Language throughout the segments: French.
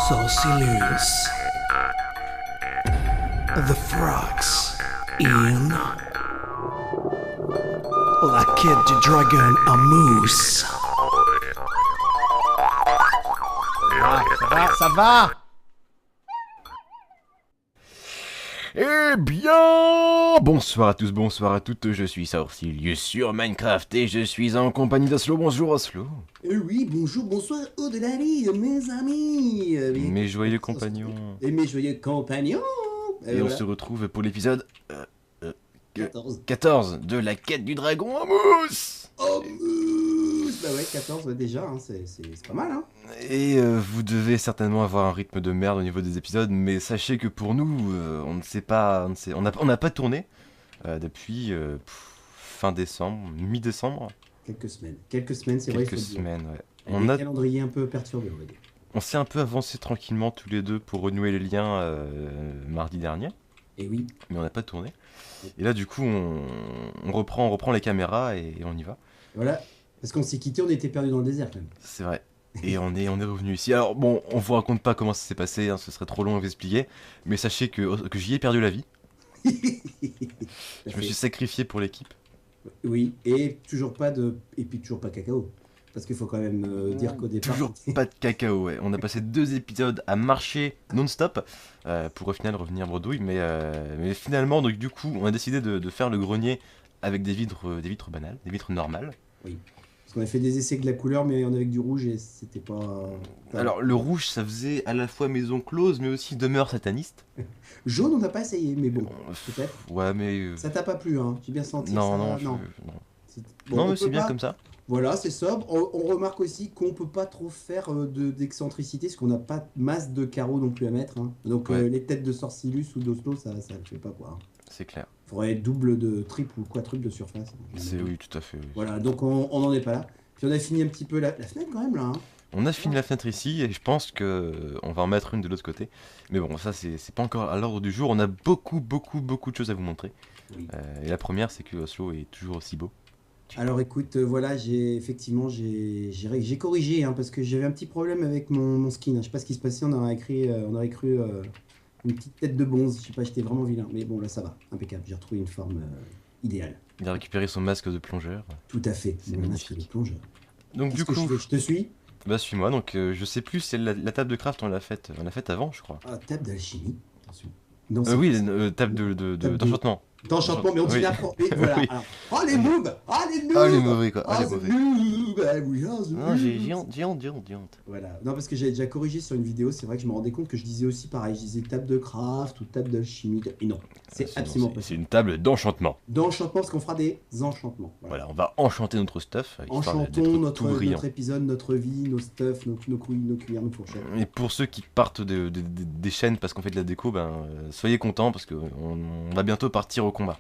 Saucilus. The frogs in La quête du dragon à mousse. Ça va. Eh bien, bonsoir à tous, bonsoir à toutes, je suis Saucilus sur Minecraft et je suis en compagnie d'Oslo. Bonjour Oslo. Oui, bonjour, bonsoir, au-delà mes amis. Mes joyeux compagnons. Et mes joyeux compagnons. Et on voilà. se retrouve pour l'épisode 14. 14 de la quête du dragon à mousse. Oh, bah ouais, 14 ouais, déjà, hein, c'est pas mal, hein. Et vous devez certainement avoir un rythme de merde au niveau des épisodes, mais sachez que pour nous, on ne sait pas, on n'a pas tourné depuis fin décembre, mi-décembre. Quelques semaines, c'est vrai. Quelques semaines, ouais. On a calendrier un peu perturbé, on va dire. On s'est un peu avancé tranquillement tous les deux pour renouer les liens mardi dernier. Et oui. Mais on n'a pas tourné. Et là, du coup, on reprend les caméras et on y va. Voilà, parce qu'on s'est quitté, on était perdu dans le désert quand même. C'est vrai. Et on est revenu ici. Alors bon, on vous raconte pas comment ça s'est passé, hein, ce serait trop long à vous expliquer. Mais sachez que j'y ai perdu la vie. Je me suis sacrifié pour l'équipe. Oui, et toujours pas cacao. Parce qu'il faut quand même dire qu'au départ... Toujours pas de cacao, ouais. On a passé 2 épisodes à marcher non-stop pour au final revenir bredouille. Mais finalement, donc, du coup, on a décidé de faire le grenier avec des vitres banales, des vitres normales. Oui. Parce qu'on a fait des essais avec de la couleur, mais on avait avec du rouge et c'était pas... Alors, le rouge, ça faisait à la fois maison close, mais aussi demeure sataniste. Jaune, on n'a pas essayé, mais bon, peut-être. Ouais, mais... Ça t'a pas plu, hein? J'ai bien senti non, ça. non. Bon, Non, on mais peut c'est bien pas- comme ça. Voilà, c'est sobre. On remarque aussi qu'on peut pas trop faire d'excentricité, parce qu'on n'a pas masse de carreaux non plus à mettre, hein. Donc Ouais. les têtes de Sorcilus ou d'Oslo, ça le fait pas, quoi, hein. C'est clair. Faudrait double de triple ou quadruple de surface. Oui, tout à fait. Oui. Voilà, donc on n'en est pas là. Puis on a fini un petit peu la fenêtre quand même, là, hein. On a fini la fenêtre ici et je pense que on va en mettre une de l'autre côté. Mais bon, ça c'est pas encore à l'ordre du jour. On a beaucoup de choses à vous montrer. Oui. Et la première, c'est que Oslo est toujours aussi beau. Alors écoute, voilà, j'ai corrigé, hein, parce que j'avais un petit problème avec mon skin, hein. Je sais pas ce qui se passait, on aurait cru une petite tête de bonze, je sais pas, j'étais vraiment vilain. Mais bon, là ça va, impeccable, j'ai retrouvé une forme idéale. Il a récupéré son masque de plongeur. Tout à fait, C'est mon magnifique. masque de plongeur. Donc Qu'est-ce du que je coup, fais? Je te suis. bah suis-moi. Donc je sais plus si la table de craft on l'a faite avant, je crois. Ah, table d'alchimie, attention. Non, Oui, table Table d'enchantement. d'enchantement, mais on dit Oui. n'importe quoi. Voilà. Oui. Alors, oh les noobs! Ah les noobs! Ah les mauvais quoi, Ah, ah les the mauvais. noob! Ah, we are the Non, j'ai noobs. honte. Voilà. Non, parce que j'avais déjà corrigé sur une vidéo, c'est vrai que je me rendais compte que je disais aussi pareil, je disais table de craft ou table d'alchimie. Et non, c'est Sinon, absolument pas ça. c'est une table d'enchantement. D'enchantement, parce qu'on fera des enchantements. Voilà. Voilà, on va enchanter notre stuff. histoire d'être Enchantons tout brillant. notre épisode, notre vie, nos stuff, nos couilles, nos cuillères, nos fourchettes. Et pour ceux qui partent des chaînes parce qu'on fait de la déco, soyez contents parce qu'on va bientôt partir au combat.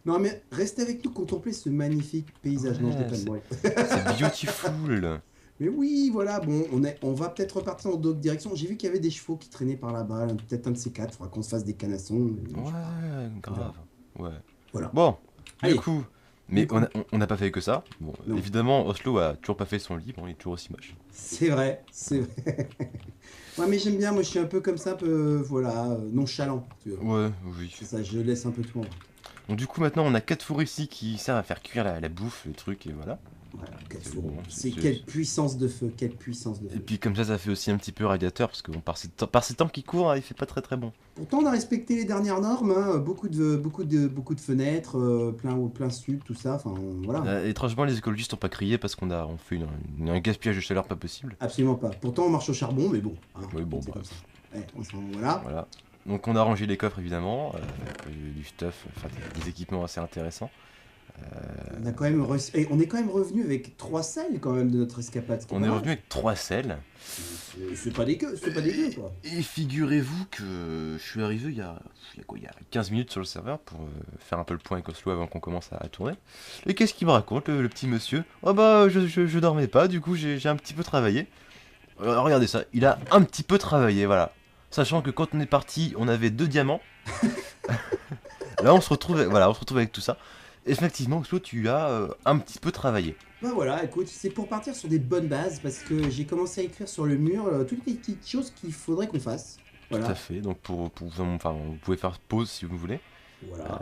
Non, mais restez avec nous, contempler ce magnifique paysage. Non, je Ouais, déconne, ouais. C'est beautiful. Mais oui, voilà, bon, on va peut-être repartir en d'autres directions. J'ai vu qu'il y avait des chevaux qui traînaient par là-bas, peut-être un de ces quatre, il faudra qu'on se fasse des canassons. Ouais, grave. Ouais. Voilà. Bon, Allez. du coup, mais on n'a pas fait que ça. Bon, Non. évidemment, Oslo a toujours pas fait son lit, bon, il est toujours aussi moche. C'est vrai, c'est vrai. Ouais, mais j'aime bien, moi je suis un peu comme ça, un peu, voilà, nonchalant. Tu vois. Ouais, oui. C'est ça, je laisse un peu tout en vrai. Donc du coup, maintenant, on a 4 fours ici qui servent à faire cuire la bouffe, le truc, et voilà. Voilà, C'est bon, c'est quelle puissance de feu, quelle puissance de Et feu. puis comme ça fait aussi un petit peu radiateur, parce que bon, par ces temps qui courent, il fait pas très bon. Pourtant, on a respecté les dernières normes, hein, beaucoup de fenêtres, plein sud, tout ça, enfin voilà. Étrangement, les écologistes ont pas crié parce on fait un gaspillage de chaleur pas possible. Absolument pas. Pourtant, on marche au charbon, mais bon. Hein, Oui, bon, c'est bref. comme ça. Voilà. Voilà. Donc on a rangé les coffres évidemment, du stuff, enfin des équipements assez intéressants. On a quand même on est quand même revenu avec 3 selles quand même de notre escapade. On est revenu avec 3 selles. C'est pas dégueu, quoi. Et figurez-vous que je suis arrivé il y a 15 minutes sur le serveur pour faire un peu le point avec Oslo avant qu'on commence à tourner. Et qu'est-ce qu'il me raconte le petit monsieur? Oh bah je dormais pas, du coup j'ai un petit peu travaillé. Regardez ça, il a un petit peu travaillé, voilà. Sachant que quand on est parti, on avait 2 diamants. Là on se retrouve avec tout ça. Effectivement, Oslo, tu as un petit peu travaillé. Bah voilà, écoute, c'est pour partir sur des bonnes bases parce que j'ai commencé à écrire sur le mur toutes les petites choses qu'il faudrait qu'on fasse. Tout à Voilà, fait. Donc enfin, vous pouvez faire pause si vous voulez. Euh, voilà.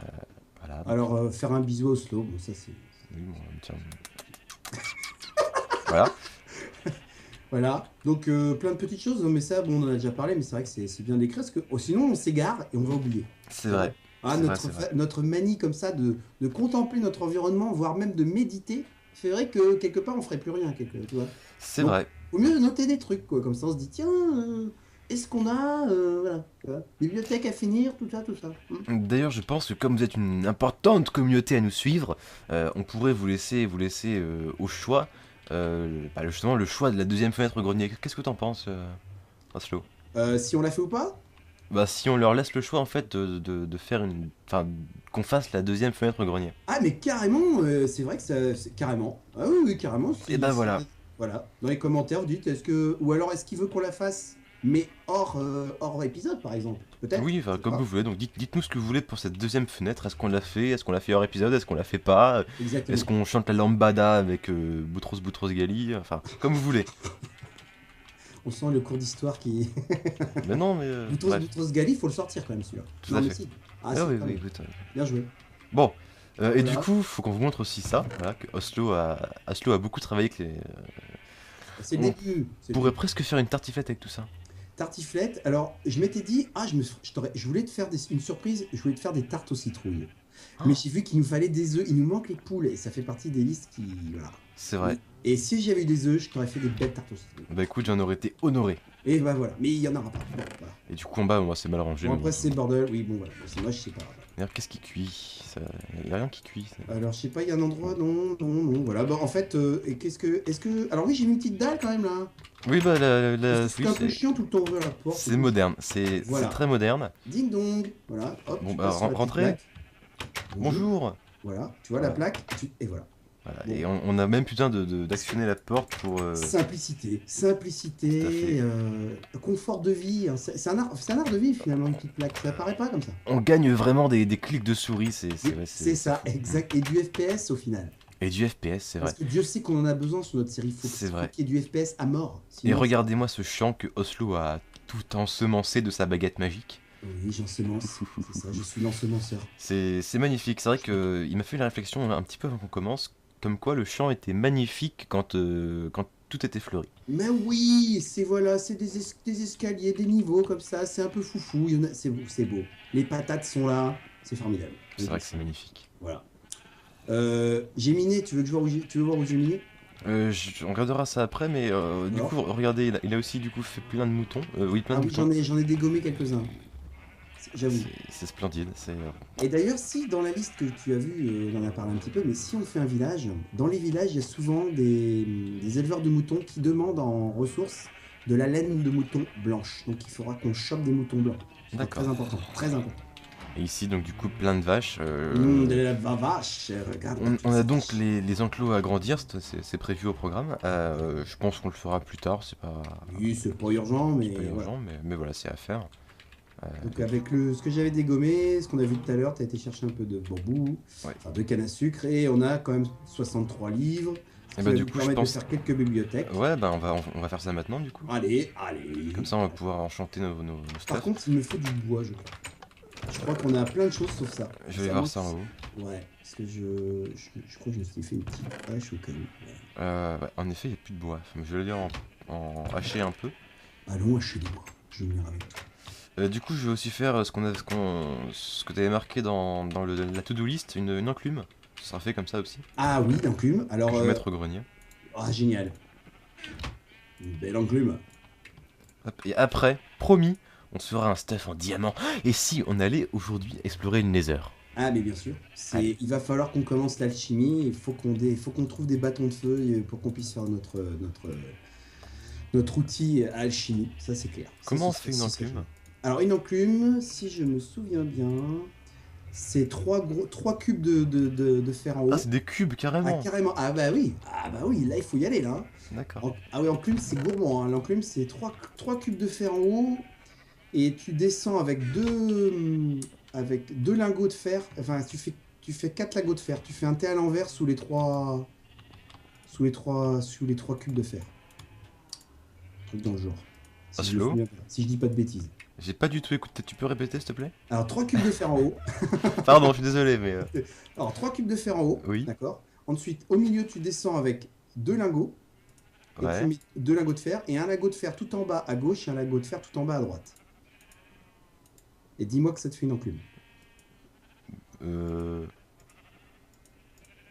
voilà. Donc, Alors, faire un bisou au slow, bon, ça c'est. oui, bon, tiens. Voilà. Voilà, donc plein de petites choses, mais ça, bon, on en a déjà parlé, mais c'est vrai que c'est bien d'écrire parce que sinon on s'égare et on va oublier. C'est vrai. Ah, C'est vrai, c'est vrai. notre manie comme ça de contempler notre environnement, voire même de méditer, c'est vrai que quelque part on ferait plus rien, tu vois. C'est Donc, vrai. faut mieux noter des trucs, quoi, comme ça on se dit, tiens, est-ce qu'on a, voilà, tu vois, bibliothèque à finir, tout ça, tout ça. D'ailleurs, je pense que comme vous êtes une importante communauté à nous suivre, on pourrait vous laisser au choix, justement le choix de la deuxième fenêtre grenier. Qu'est-ce que t'en penses, Oslo? Si on l'a fait ou pas? Bah, si on leur laisse le choix en fait de faire enfin, qu'on fasse la deuxième fenêtre grenier. Ah, mais carrément, c'est vrai que ça, carrément. Ah oui, oui, carrément. Et ben voilà. Voilà. Dans les commentaires, vous dites, ou alors est-ce qu'il veut qu'on la fasse, mais hors épisode, par exemple? Peut-être. Oui, je enfin, sais comme pas. vous voulez. Donc dites-nous ce que vous voulez pour cette deuxième fenêtre. Est-ce qu'on l'a fait? Est-ce qu'on l'a fait hors épisode? Est-ce qu'on l'a fait pas? Est-ce Exactement. qu'on chante la lambada avec Boutros Boutros Ghali? Enfin, comme vous voulez. On sent le cours d'histoire qui. Mais non, mais bref, Boutros Ghali, faut le sortir quand même, celui-là. tout Non, à mais fait. si. Ah, Ah c'est oui, pas oui, mal. écoute. Bien joué. Bon, et du Voilà. coup, faut qu'on vous montre aussi ça, voilà, que Oslo a beaucoup travaillé avec les... C'est le On début. C'est le pourrait début. presque faire une tartiflette avec tout ça. Tartiflette. Alors, je m'étais dit, je voulais te faire une surprise, je voulais te faire des tartes aux citrouilles. Mais j'ai vu qu'il nous fallait des œufs, il nous manque les poules, et ça fait partie des listes qui. Voilà. C'est vrai. Et si j'avais eu des œufs, je t'aurais fait des belles tartes aux citrouilles. Bah écoute, j'en aurais été honoré. Et bah voilà, mais il y en aura pas. Bon, voilà. Et du coup, en bas, moi, c'est mal rangé. Bon, Mais après, bon. c'est le bordel, oui, bon, voilà. Bon, c'est moche, c'est pas grave. D'ailleurs, qu'est-ce qui cuit ça... Y a rien qui cuit. Alors, je sais pas, il y a un endroit, non, non, non, voilà. Bah, en fait, et est-ce que. Alors, oui, j'ai mis une petite dalle quand même là. Oui, bah Parce que oui, c'est un peu chiant tout le temps ouvrir la porte. c'est moderne. C'est Voilà. très moderne. Ding dong. Voilà, hop, Bon, tu bah, passes sur la petite rentrez. plaque. Bonjour. Voilà, tu vois la plaque, et voilà. Voilà. Bon. Et on a même plus besoin d'actionner la porte pour... Simplicité, Tout à simplicité, fait. confort de vie, hein. C'est un art de vie finalement, une petite plaque. Ça paraît pas comme ça. On gagne vraiment des clics de souris, Oui, vrai, c'est ça, exact. Et du FPS au final. Et du FPS, c'est vrai. Parce que Dieu sait qu'on en a besoin sur notre série. C'est vrai. Qu'il y ait du FPS à mort. Et Sinon, regardez-moi ce champ que Oslo a tout ensemencé de sa baguette magique. oui, j'ensemence. C'est ça, je suis l'ensemenceur. C'est magnifique. C'est vrai que il m'a fait la réflexion un petit peu avant qu'on commence, comme quoi le champ était magnifique quand tout était fleuri. Mais oui, c'est des escaliers, des niveaux comme ça, c'est un peu foufou, c'est beau. Les patates sont là, c'est formidable. C'est vrai que c'est magnifique. Voilà. J'ai miné, tu veux voir où j'ai miné? On regardera ça après, mais du Alors coup, regardez, il a aussi du coup fait plein de moutons. Oui, plein Ah de oui, moutons. j'en ai dégommé quelques-uns. J'avoue. C'est splendide. Et d'ailleurs, si dans la liste que tu as vue, on en a parlé un petit peu, mais si on fait un village, dans les villages, il y a souvent des éleveurs de moutons qui demandent en ressources de la laine de mouton blanche. Donc il faudra qu'on chope des moutons blancs. C'est D'accord. très important, très important. Et ici, donc du coup, plein de vaches. De la vache, regarde. On a donc les enclos à grandir, c'est prévu au programme. Je pense qu'on le fera plus tard, c'est pas, Oui, c'est pas urgent, mais pas voilà. urgent, mais voilà, c'est à faire. Donc avec ce que j'avais dégommé, ce qu'on a vu tout à l'heure, tu as été chercher un peu de bambou, Ouais. enfin de canne à sucre, et on a quand même 63 livres. Et Ça bah va du nous coup, je permettre pense... de faire quelques bibliothèques. Ouais, bah on va faire ça maintenant, du coup. Allez, allez. Comme ça, on va pouvoir enchanter nos Par stuff. contre, il me faut du bois, je crois. Je crois qu'on a plein de choses sauf ça. Je vais voir ça en haut. Ouais, parce que je crois que je me suis fait une petite hache au cas où. Ouais, en effet, il n'y a plus de bois. Je vais le dire en haché un peu. Allons acheter des bois. Je vais venir avec toi. Du coup, je vais aussi faire ce que tu avais marqué dans la to-do list, une enclume. Ça sera fait comme ça aussi. Ah oui, l'enclume. Alors, Que je vais mettre au grenier. ah, génial. Une belle enclume. Hop, et après, promis, on se fera un stuff en diamant. Et si on allait aujourd'hui explorer le Nether? Ah, mais bien sûr. Allez. Il va falloir qu'on commence l'alchimie. Il faut qu'on trouve des bâtons de feu pour qu'on puisse faire notre outil à alchimie. Ça, c'est clair. Comment on Ça, se fait ça, une ça, enclume? Alors, une enclume, si je me souviens bien, c'est trois cubes de fer en haut. Ah, c'est des cubes Ah, carrément. carrément. Ah, bah oui. Ah, bah oui, là, il faut y aller, là. D'accord. Ah oui, enclume, c'est gourmand, hein. L'enclume, c'est trois cubes de fer en haut. Et tu descends avec deux lingots de fer. Enfin, tu fais 4 lingots de fer. Tu fais un T à l'envers sous les trois sous les trois cubes de fer. Un truc dans le genre. Ah, Si je me slow. souviens bien. Si je dis pas de bêtises. J'ai pas du tout écouté, tu peux répéter s'il te plaît? Alors, 3 cubes de fer en haut. Pardon, je suis désolé, mais. Alors, 3 cubes de fer en haut. Oui. D'accord. Ensuite, au milieu, tu descends avec 2 lingots. Et tu Ouais. mets 2 lingots de fer. Et un lingot de fer tout en bas à gauche et un lingot de fer tout en bas à droite. Et dis-moi que ça te fait une enclume. Euh...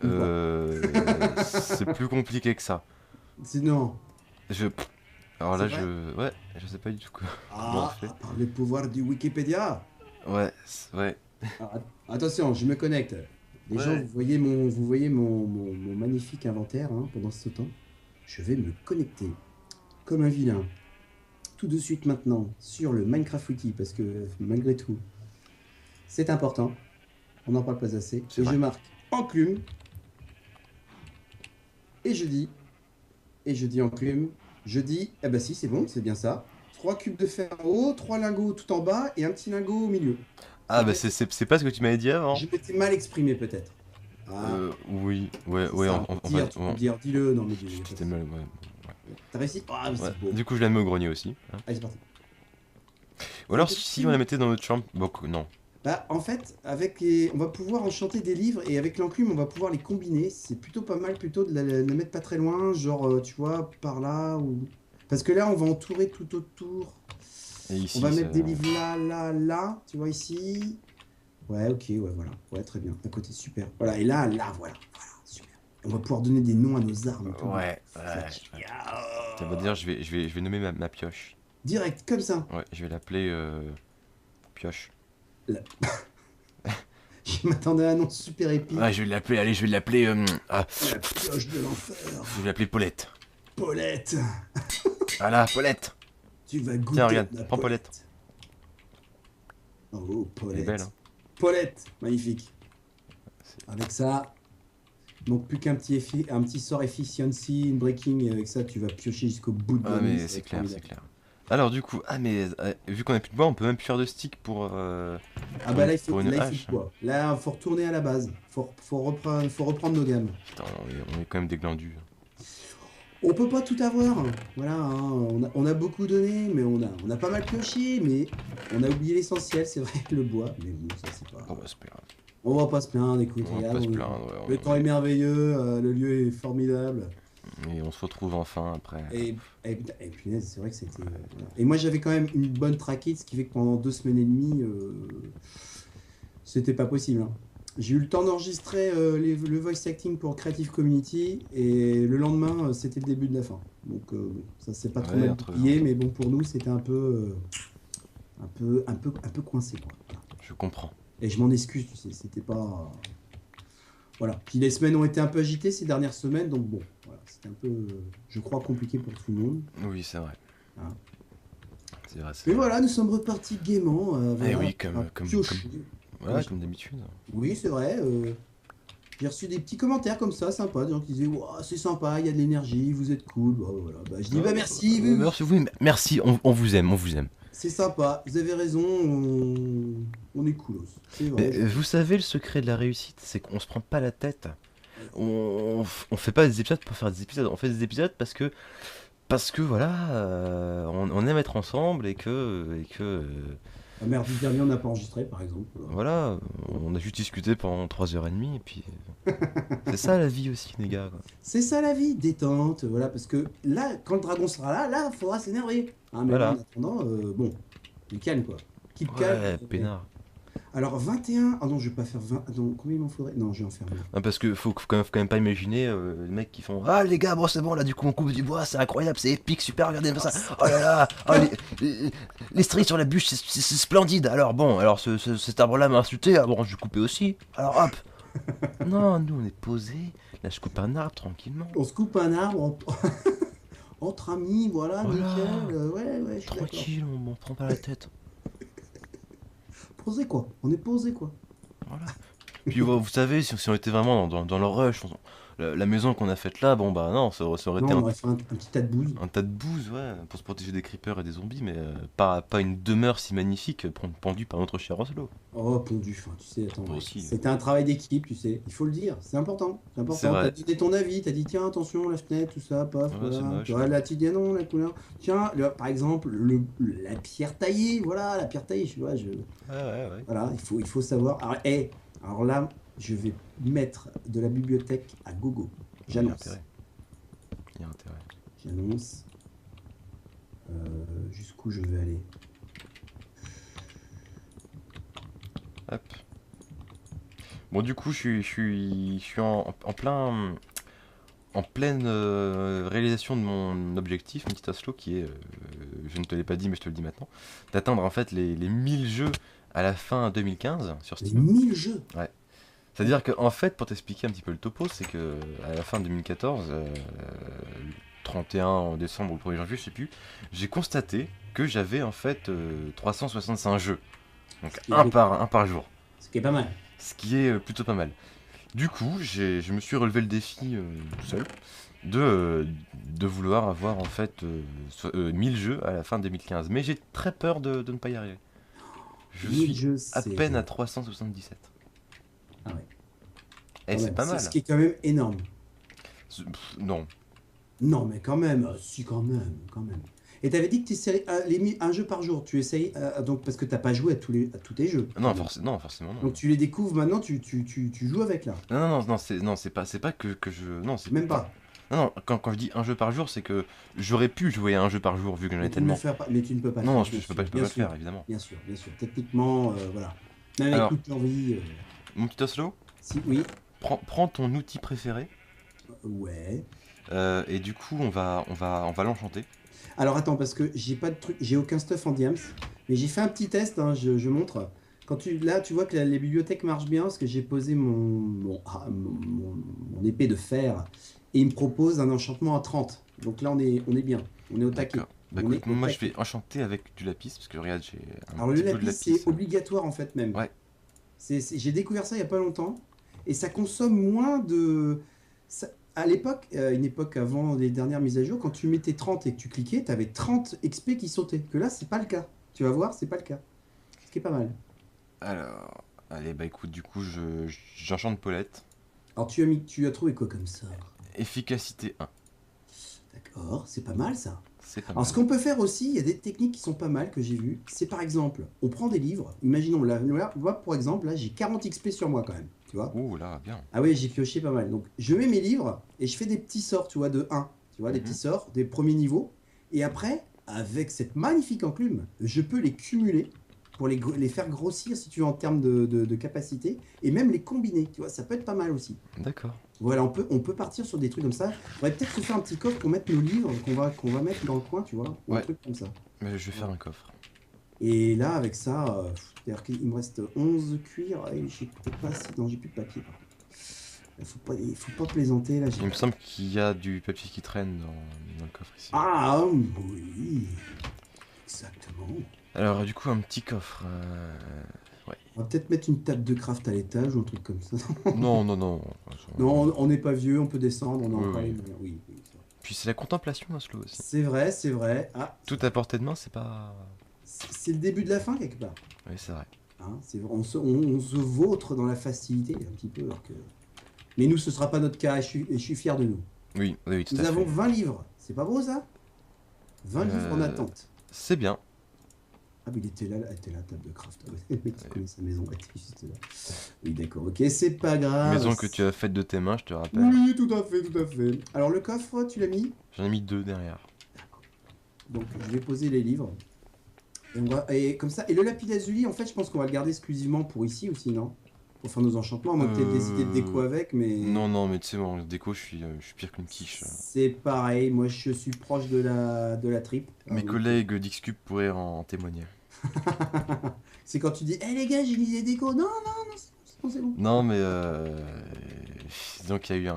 Ou pas. C'est plus compliqué que ça. Non. Je. Alors là, C'est vrai Ouais, je sais pas du tout quoi. Comment on Ah, fait. par le pouvoir du Wikipédia. Ouais, ouais. Alors, attention, je me connecte. Les Ouais. gens, vous voyez mon magnifique inventaire hein, pendant ce temps. Je vais me connecter comme un vilain. Tout de suite maintenant sur le Minecraft Wiki parce que malgré tout, c'est important. On n'en parle pas assez. C'est Et vrai. je marque enclume. Et je dis enclume. Je dis, eh ben si, c'est bon, c'est bien ça. 3 cubes de fer en haut, 3 lingots tout en bas et un petit lingot au milieu. Ah, bah c'est pas ce que tu m'avais dit avant. Je m'étais mal exprimé peut-être. Ah, Oui, ouais, c'est ouais, ça, en dire, fait. tu peux dire, dis-le, non mais dis-le. C'était mal, ouais. T'as réussi? Ah, mais Ouais. c'est beau. Du coup, je la mets au grenier aussi. Hein. Allez, c'est parti. Ou alors, si on la mettait dans notre chambre. Bon, non. Bah, en fait, on va pouvoir enchanter des livres et avec l'enclume, on va pouvoir les combiner. C'est plutôt pas mal, plutôt de la mettre pas très loin, genre, tu vois, par là ou. Parce que là, on va entourer tout autour. Et ici, On va ça- mettre des livres là, là, là, tu vois ici. Ouais, ok, ouais, voilà. Ouais, très bien. À côté, super. Voilà, et là, là, voilà. Voilà, super. On va pouvoir donner des noms à nos armes. et tout. Ouais, Ça va ouais. être génial. Ça veut dire, je vais nommer ma pioche. Direct, comme ça. Ouais, je vais l'appeler pioche. Je m'attendais à un nom super épique. Ouais, je vais l'appeler, allez, je vais l'appeler. La pioche de l'enfer. Je vais l'appeler Paulette. Paulette. Voilà, Paulette. Tu vas goûter. Tiens, regarde, la prends Paulette. Oh, Elle est Paulette. belle, hein. Paulette, magnifique. Avec ça, donc plus qu'un un petit sort efficiency, une breaking, et avec ça, tu vas piocher jusqu'au bout de Ah, la nuit, mais ça va c'est être clair, c'est formidable. clair. Alors, du coup, vu qu'on a plus de bois, on peut même plus faire de stick pour. Ah bah là, il pour faut, une là, il hache. faut quoi? Là, faut retourner à la base. Faut reprendre nos gammes. Putain, on est quand même des glandus. On peut pas tout avoir. Voilà, hein, on a beaucoup donné, mais on a pas mal pioché, mais on a oublié l'essentiel, c'est vrai, le bois. Mais bon, ça c'est pas. Bon, bah, c'est pas grave. On va pas se plaindre, écoute, On va regarde, pas se plaindre. Ouais, le temps est merveilleux, le lieu est formidable. Et on se retrouve enfin après. Et punaise, c'est vrai que c'était. Voilà. Et moi j'avais quand même une bonne traquette, ce qui fait que pendant 2 semaines et demie, c'était pas possible. Hein. J'ai eu le temps d'enregistrer le voice acting pour Creative Community et le lendemain c'était le début de la fin. Donc bon, ça s'est pas trop Ouais, mal entre- goupillé, mais bon pour nous c'était un peu coincé quoi. Voilà. Je comprends. Et je m'en excuse, tu sais, c'était pas. Voilà. Puis les semaines ont été un peu agitées ces dernières semaines, donc bon, voilà, c'était un peu, je crois, compliqué pour tout le monde. Oui, c'est vrai. Ah. C'est vrai, c'est Mais vrai. voilà, nous sommes repartis gaiement. Voilà, oui, comme- à comme- piocher. Voilà, Oui. comme d'habitude. Oui, c'est vrai. J'ai reçu des petits commentaires comme ça, sympas, des gens qui disaient Ouah, c'est sympa, il y a de l'énergie, vous êtes cool. Bah, voilà. Bah, je dis bah merci, oui, oui, Merci, oui, merci, on vous aime, on vous aime. c'est sympa, vous avez raison, on est coolos. C'est vrai. Mais vous savez, le secret de la réussite, c'est qu'on se prend pas la tête. On fait pas des épisodes pour faire des épisodes, on fait des épisodes parce que voilà, on aime être ensemble et que Ah merde, du dernier, on n'a pas enregistré, par exemple. voilà, on a juste discuté pendant 3h30 et puis c'est ça la vie aussi, les gars. Quoi. C'est ça la vie, détente, voilà, parce que là, quand le dragon sera là, il faudra s'énerver. Hein, mais Voilà. en attendant, bon, du calme quoi. Keep calme. Ouais, peinard. Alors 21, ah non, je vais pas faire 20, ah non, combien il m'en faudrait? Non, je vais en faire 20. Non, parce que faut quand même pas imaginer les mecs qui font ah les gars bon c'est bon là du coup on coupe du bois c'est incroyable c'est épique super regardez ça oh là là oh, les stries sur la bûche c'est splendide alors bon alors cet arbre là m'a insulté ah bon je vais couper aussi alors hop non nous on est posés là je coupe un arbre tranquillement On se coupe un arbre entre amis, voilà, Voilà. nickel, ouais, je suis d'accord. tranquille on prend pas la tête Posé quoi, on est posé quoi. voilà puis vous savez si on était vraiment dans le rush la maison qu'on a faite là, bon bah non, ça aurait Non, été on aurait fait un petit tas de bouse. un tas de bouse, ouais, pour se protéger des creepers et des zombies, mais pas une demeure si magnifique pendue par notre cher Oslo. Oh, pondu, enfin, tu sais, attends, Moi aussi. c'était un travail d'équipe, tu sais, il faut le dire, c'est important, c'est C'est important. T'as vrai. donné ton avis, t'as dit, tiens, attention, la fenêtre, tout ça, paf, Ouais, c'est voilà. moche, Tu vois, ouais. là, tu dis, ah non, la couleur. Tiens, par exemple, la pierre taillée, voilà, la pierre taillée, tu vois, Ouais. voilà, il faut savoir. Alors là, je vais mettre de la bibliothèque à gogo. Il y a J'annonce, intérêt. Il y a intérêt. j'annonce, jusqu'où je vais aller. Hop. Bon, du coup, je suis en pleine réalisation de mon objectif, mon petit Oslo, qui est, je ne te l'ai pas dit, mais je te le dis maintenant, d'atteindre en fait les 1000 jeux à la fin 2015 sur Les Steam. 1000 jeux! C'est-à-dire que, en fait, pour t'expliquer un petit peu le topo, c'est que à la fin 2014, le 31 décembre ou le 1er janvier, je sais plus, j'ai constaté que j'avais en fait 365 jeux. Donc Ce qui est un beaucoup. un par jour. Ce qui est pas mal. Ce qui est plutôt pas mal. Du coup, je me suis relevé le défi tout seul de vouloir avoir en fait 1000 jeux à la fin 2015. Mais j'ai très peur de ne pas y arriver. Je 1000 suis jeux, à c'est. peine à 377. Ah ouais. Et Quand c'est même. pas mal. Ce qui est quand même énorme. Non. Non, mais quand même, si quand même, quand même. Et t'avais dit que tu essayais un jeu par jour. Tu essayes donc parce que t'as pas joué à tous tes jeux. Non, non, forcément non. Donc tu les découvres maintenant, tu joues avec là. Non, c'est pas que je. Non, c'est Même pas. Non, quand je dis un jeu par jour, c'est que j'aurais pu jouer à un jeu par jour vu que j'en ai Mais tu ne le tellement. fais pas, mais tu ne peux pas le Non, faire. je peux pas, Bien le sûr, faire, évidemment. bien sûr, bien sûr. Techniquement, voilà. Même avec Alors, toute l'envie. mon petit Oslo, Si, oui. prends ton outil préféré Ouais. et du coup on va l'enchanter. Alors attends, parce que j'ai pas de truc, j'ai aucun stuff en diams, mais j'ai fait un petit test, hein, je montre. Là, tu vois que les bibliothèques marchent bien, parce que j'ai posé mon épée de fer, et il me propose un enchantement à 30. Donc là, on est bien, on est au taquet. D'accord. Bah On écoute, est au moi je taquet. vais enchanter avec du lapis parce que regarde, j'ai un Alors le petit peu de lapis, lapis. c'est obligatoire en fait même. Ouais. J'ai découvert ça il y a pas longtemps, et ça consomme moins de... À l'époque, une époque avant les dernières mises à jour, quand tu mettais 30 et que tu cliquais, tu avais 30 XP qui sautaient. Que là, c'est pas le cas. Tu vas voir, c'est pas le cas. Ce qui est pas mal. Alors, allez, bah écoute, du coup j'enchante Paulette. Alors tu as trouvé quoi comme ça? Efficacité 1. D'accord, c'est pas mal ça. C'est pas Alors mal. ce qu'on peut faire aussi, il y a des techniques qui sont pas mal que j'ai vues. C'est par exemple, on prend des livres. Imaginons, là, moi pour exemple, là j'ai 40 XP sur moi quand même. Tu vois? Ouh là, bien. Ah ouais, j'ai pioché pas mal. Donc, je mets mes livres et je fais des petits sorts, tu vois, de 1. Tu vois, des Mhm. petits sorts, des premiers niveaux. Et après, avec cette magnifique enclume, je peux les cumuler pour les faire grossir, si tu veux, en termes de capacité. Et même les combiner, tu vois, ça peut être pas mal aussi. D'accord. Voilà, on peut partir sur des trucs comme ça. On va peut-être se faire un petit coffre pour mettre nos livres qu'on va mettre dans le coin, tu vois, ou un Ouais. truc comme ça. Mais je vais faire un coffre. Et là, avec ça, c'est-à-dire qu'il me reste 11 cuirs. Et j'ai peut-être pas assez. Non, j'ai plus de papier. Par contre. Il faut pas plaisanter là. Il me semble qu'il y a du papier qui traîne dans le coffre ici. Ah oui, exactement. Alors du coup un petit coffre. On va peut-être mettre une table de craft à l'étage ou un truc comme ça. Non. Non, on n'est pas vieux, on peut descendre, on a Oui, encore oui. Oui, c'est vrai. Puis c'est la contemplation Oslo aussi. C'est vrai, c'est vrai. Ah, Tout à portée de main, c'est pas. c'est le début de la fin quelque part. Oui, c'est vrai. Hein, on se vautre dans la facilité un petit peu. Mais nous, ce sera pas notre cas et je suis fier de nous. Oui, tout Nous à avons fait. 20 livres. C'est pas beau ça? 20 livres en attente. C'est bien. Ah, mais elle était là, table de craft. Ah ouais, le mec qui connaît sa maison, elle était juste là. Oui, d'accord, ok, c'est pas grave. Maison que tu as faite de tes mains, je te rappelle. Oui, tout à fait, tout à fait. Alors, le coffre, tu l'as mis? J'en ai mis 2 derrière. Donc, je vais poser les livres. Et comme ça. Et le lapis lazuli, en fait, je pense qu'on va le garder exclusivement pour ici aussi, non? Pour faire nos enchantements. On va peut-être des idées de déco avec, mais. Non, mais tu sais, en déco, je suis pire qu'une quiche. C'est pareil, moi je suis proche de la tripe. Mes Ah oui. collègues d'Xcube pourraient en témoigner. C'est quand tu dis, hé les gars, j'ai une idée déco. Non, c'est bon, c'est bon. Non, mais donc il y a eu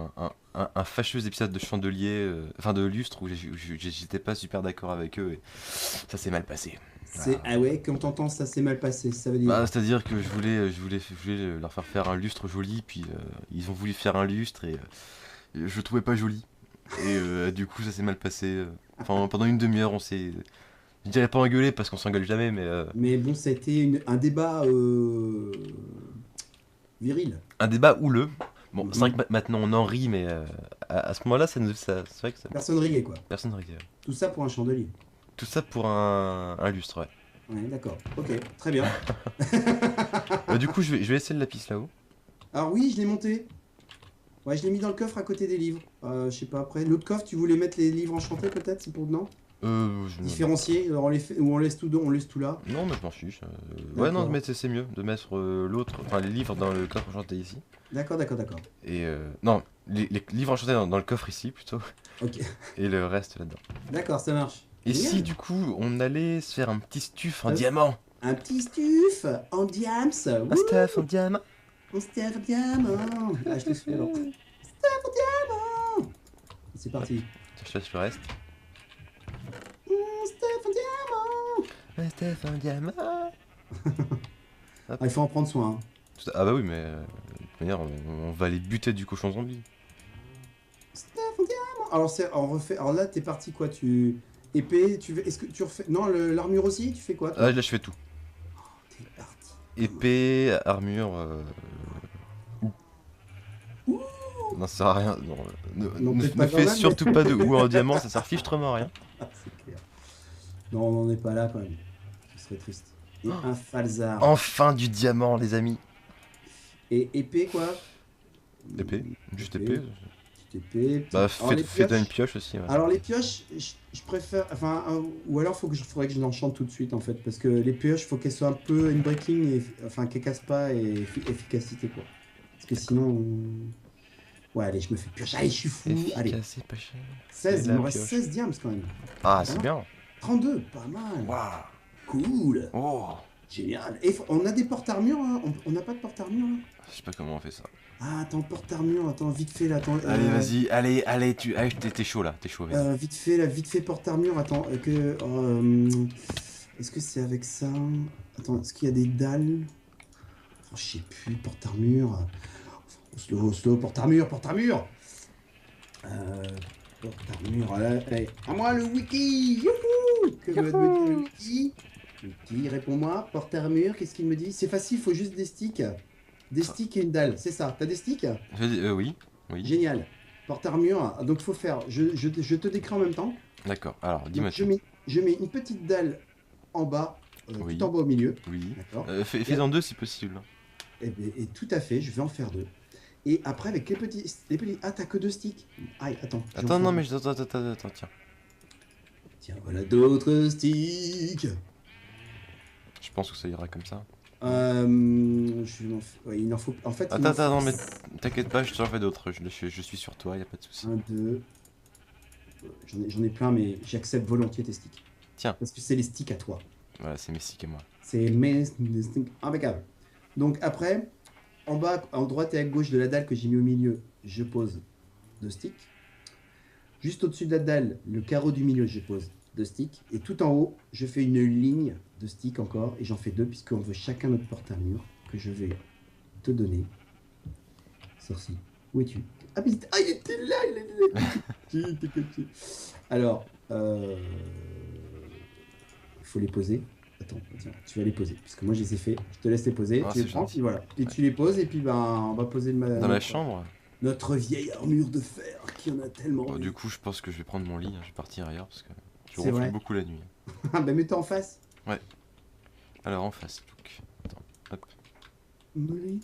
un fâcheux épisode de Chandelier, enfin de Lustre, où j'étais pas super d'accord avec eux et ça s'est mal passé. Ah ouais, quand t'entends ça s'est mal passé, ça veut dire. Bah, c'est-à-dire que je voulais leur faire un lustre joli, puis ils ont voulu faire un lustre et je le trouvais pas joli. Et du coup, ça s'est mal passé. Enfin, pendant une demi-heure, on s'est. Je dirais pas engueulé parce qu'on s'engueule jamais, mais Mais bon, ça a été un débat viril. un débat houleux. Bon, c'est vrai que Mhm. maintenant on en rit, mais à ce moment-là, c'est vrai que Personne riait, quoi. personne ne riait. Tout ça pour un chandelier. Tout ça pour un lustre, ouais. Ouais, d'accord. Ok, très bien. Du coup, je vais laisser le lapis là-haut. Alors oui, je l'ai monté. Ouais, je l'ai mis dans le coffre à côté des livres. Je sais pas après. L'autre coffre, tu voulais mettre les livres enchantés peut-être, c'est pour dedans? Différencier, alors ou on laisse tout là. Non, mais je m'en fiche. Ouais, non, D'accord. mais c'est mieux de mettre l'autre, enfin les livres dans le coffre enchanté ici. D'accord, d'accord, d'accord. Et non, les livres enchantés dans le coffre ici plutôt. Ok. Et le reste là-dedans. D'accord, ça marche. Et si Génial. du coup on allait se faire un petit stuff en Euh, diamant? Un petit stuff en diams. Un stuff en diamant? Un stuff en diamant. Ah, je te fais alors. Stuff en diamant. C'est parti. Je te laisse le reste. Stuff en diamant. Un stuff en diamant. Ah, il faut en prendre soin, hein. Ah bah oui, mais de toute manière, on va aller buter du cochon zombie. Stuff en diamant. Alors, on refait. Alors là, t'es parti quoi? Épée, est-ce que tu refais. Non, l'armure aussi, tu fais quoi toi? Ah, là je fais tout. T'es parti. Épée, armure. Ouh. Non, ça sert à rien. Non, Non, peut-être pas ne quand fais même, surtout pas de ou en diamant, ça sert fichtrement à rien. c'est clair. Non, on n'en est pas là quand même. Ce serait triste. Et un falzar. Enfin du diamant, les amis. Et épée quoi? Épée, juste Épée, épée. petite épée. Bah, Alors les fais-toi une pioches. pioche aussi. Ouais. Alors les pioches, je préfère. Enfin, ou alors faudrait que je l'enchante tout de suite en fait. Parce que les pioches, faut qu'elles soient un peu breaking et enfin qu'elles cassent pas et efficacité quoi. Parce que sinon. Ouais, allez, je me fais pioche. Allez, je suis fou. Allez, Efficace, c'est pas cher. 16, C'est il la me reste pioche. 16 diams quand même. Ah, Ça c'est va. bien. 32, pas mal. Waouh. Cool. Oh. Génial. Et on a des porte-armures hein. On n'a pas de porte-armure là? Je sais pas comment on fait ça. Ah, attends, porte-armure, attends, vite fait là, attends. Allez, vas-y, allez, t'es chaud là, t'es chaud, vas-y. Vite fait là, vite fait porte-armure, attends, est-ce que c'est avec ça? Attends, est-ce qu'il y a des dalles? Oh, je sais plus, porte-armure. Slow, porte-armure, porte-armure. Euh, Porte-armure, allez, à moi le wiki, youhou! Que me dit le wiki? Wiki, réponds-moi, porte-armure, qu'est-ce qu'il me dit? C'est facile, faut juste des sticks. Des sticks et une dalle, c'est ça, t'as des sticks? Oui, oui. Génial. Porte-armure, donc faut faire, je te décris en même temps. D'accord, alors, Donc dis-moi tout. je mets une petite dalle en bas, Oui. tout en bas au milieu. Oui. D'accord. Fais-en deux si possible. Et tout à fait, je vais en faire deux. Et après, avec les petits. Ah, t'as que deux sticks. Aïe, attends. Je vais en Attends, faire non, deux. mais attends, tiens. Tiens, voilà d'autres sticks. Je pense que ça ira comme ça. Ouais, il en faut. En fait, il m'en Attends, faut non, mais t'inquiète pas, je t'en fais d'autres. Je suis sur toi, y a pas de souci. un, deux. J'en ai plein, mais j'accepte volontiers tes sticks. Tiens. Parce que c'est les sticks à toi. Voilà, c'est Messic et moi. C'est mes sticks impeccable. Donc après, en bas, en droite et à gauche de la dalle que j'ai mis au milieu, je pose deux sticks. Juste au-dessus de la dalle, le carreau du milieu, je pose deux sticks. Et tout en haut, je fais une ligne de sticks encore. Et j'en fais deux, puisqu'on veut chacun notre porte-armure que je vais te donner. Sorci, où es-tu? Ah, mais il était là, il était caché. Alors, il faut les poser. Attends, tiens, tu vas les poser. Puisque moi, je les ai fait. Je te laisse les poser. Ah, tu les c'est prends, gentil. puis voilà. Et tu les poses, et puis ben, on va poser Dans la chambre. notre vieille armure de fer qui en a tellement. Bon, du coup, je pense que je vais prendre mon lit, hein, je vais partir ailleurs parce que je C'est vrai. ronfle beaucoup la nuit. Ah, bah mets-toi en face. Alors en face, touc. Attends, hop. Mon lit.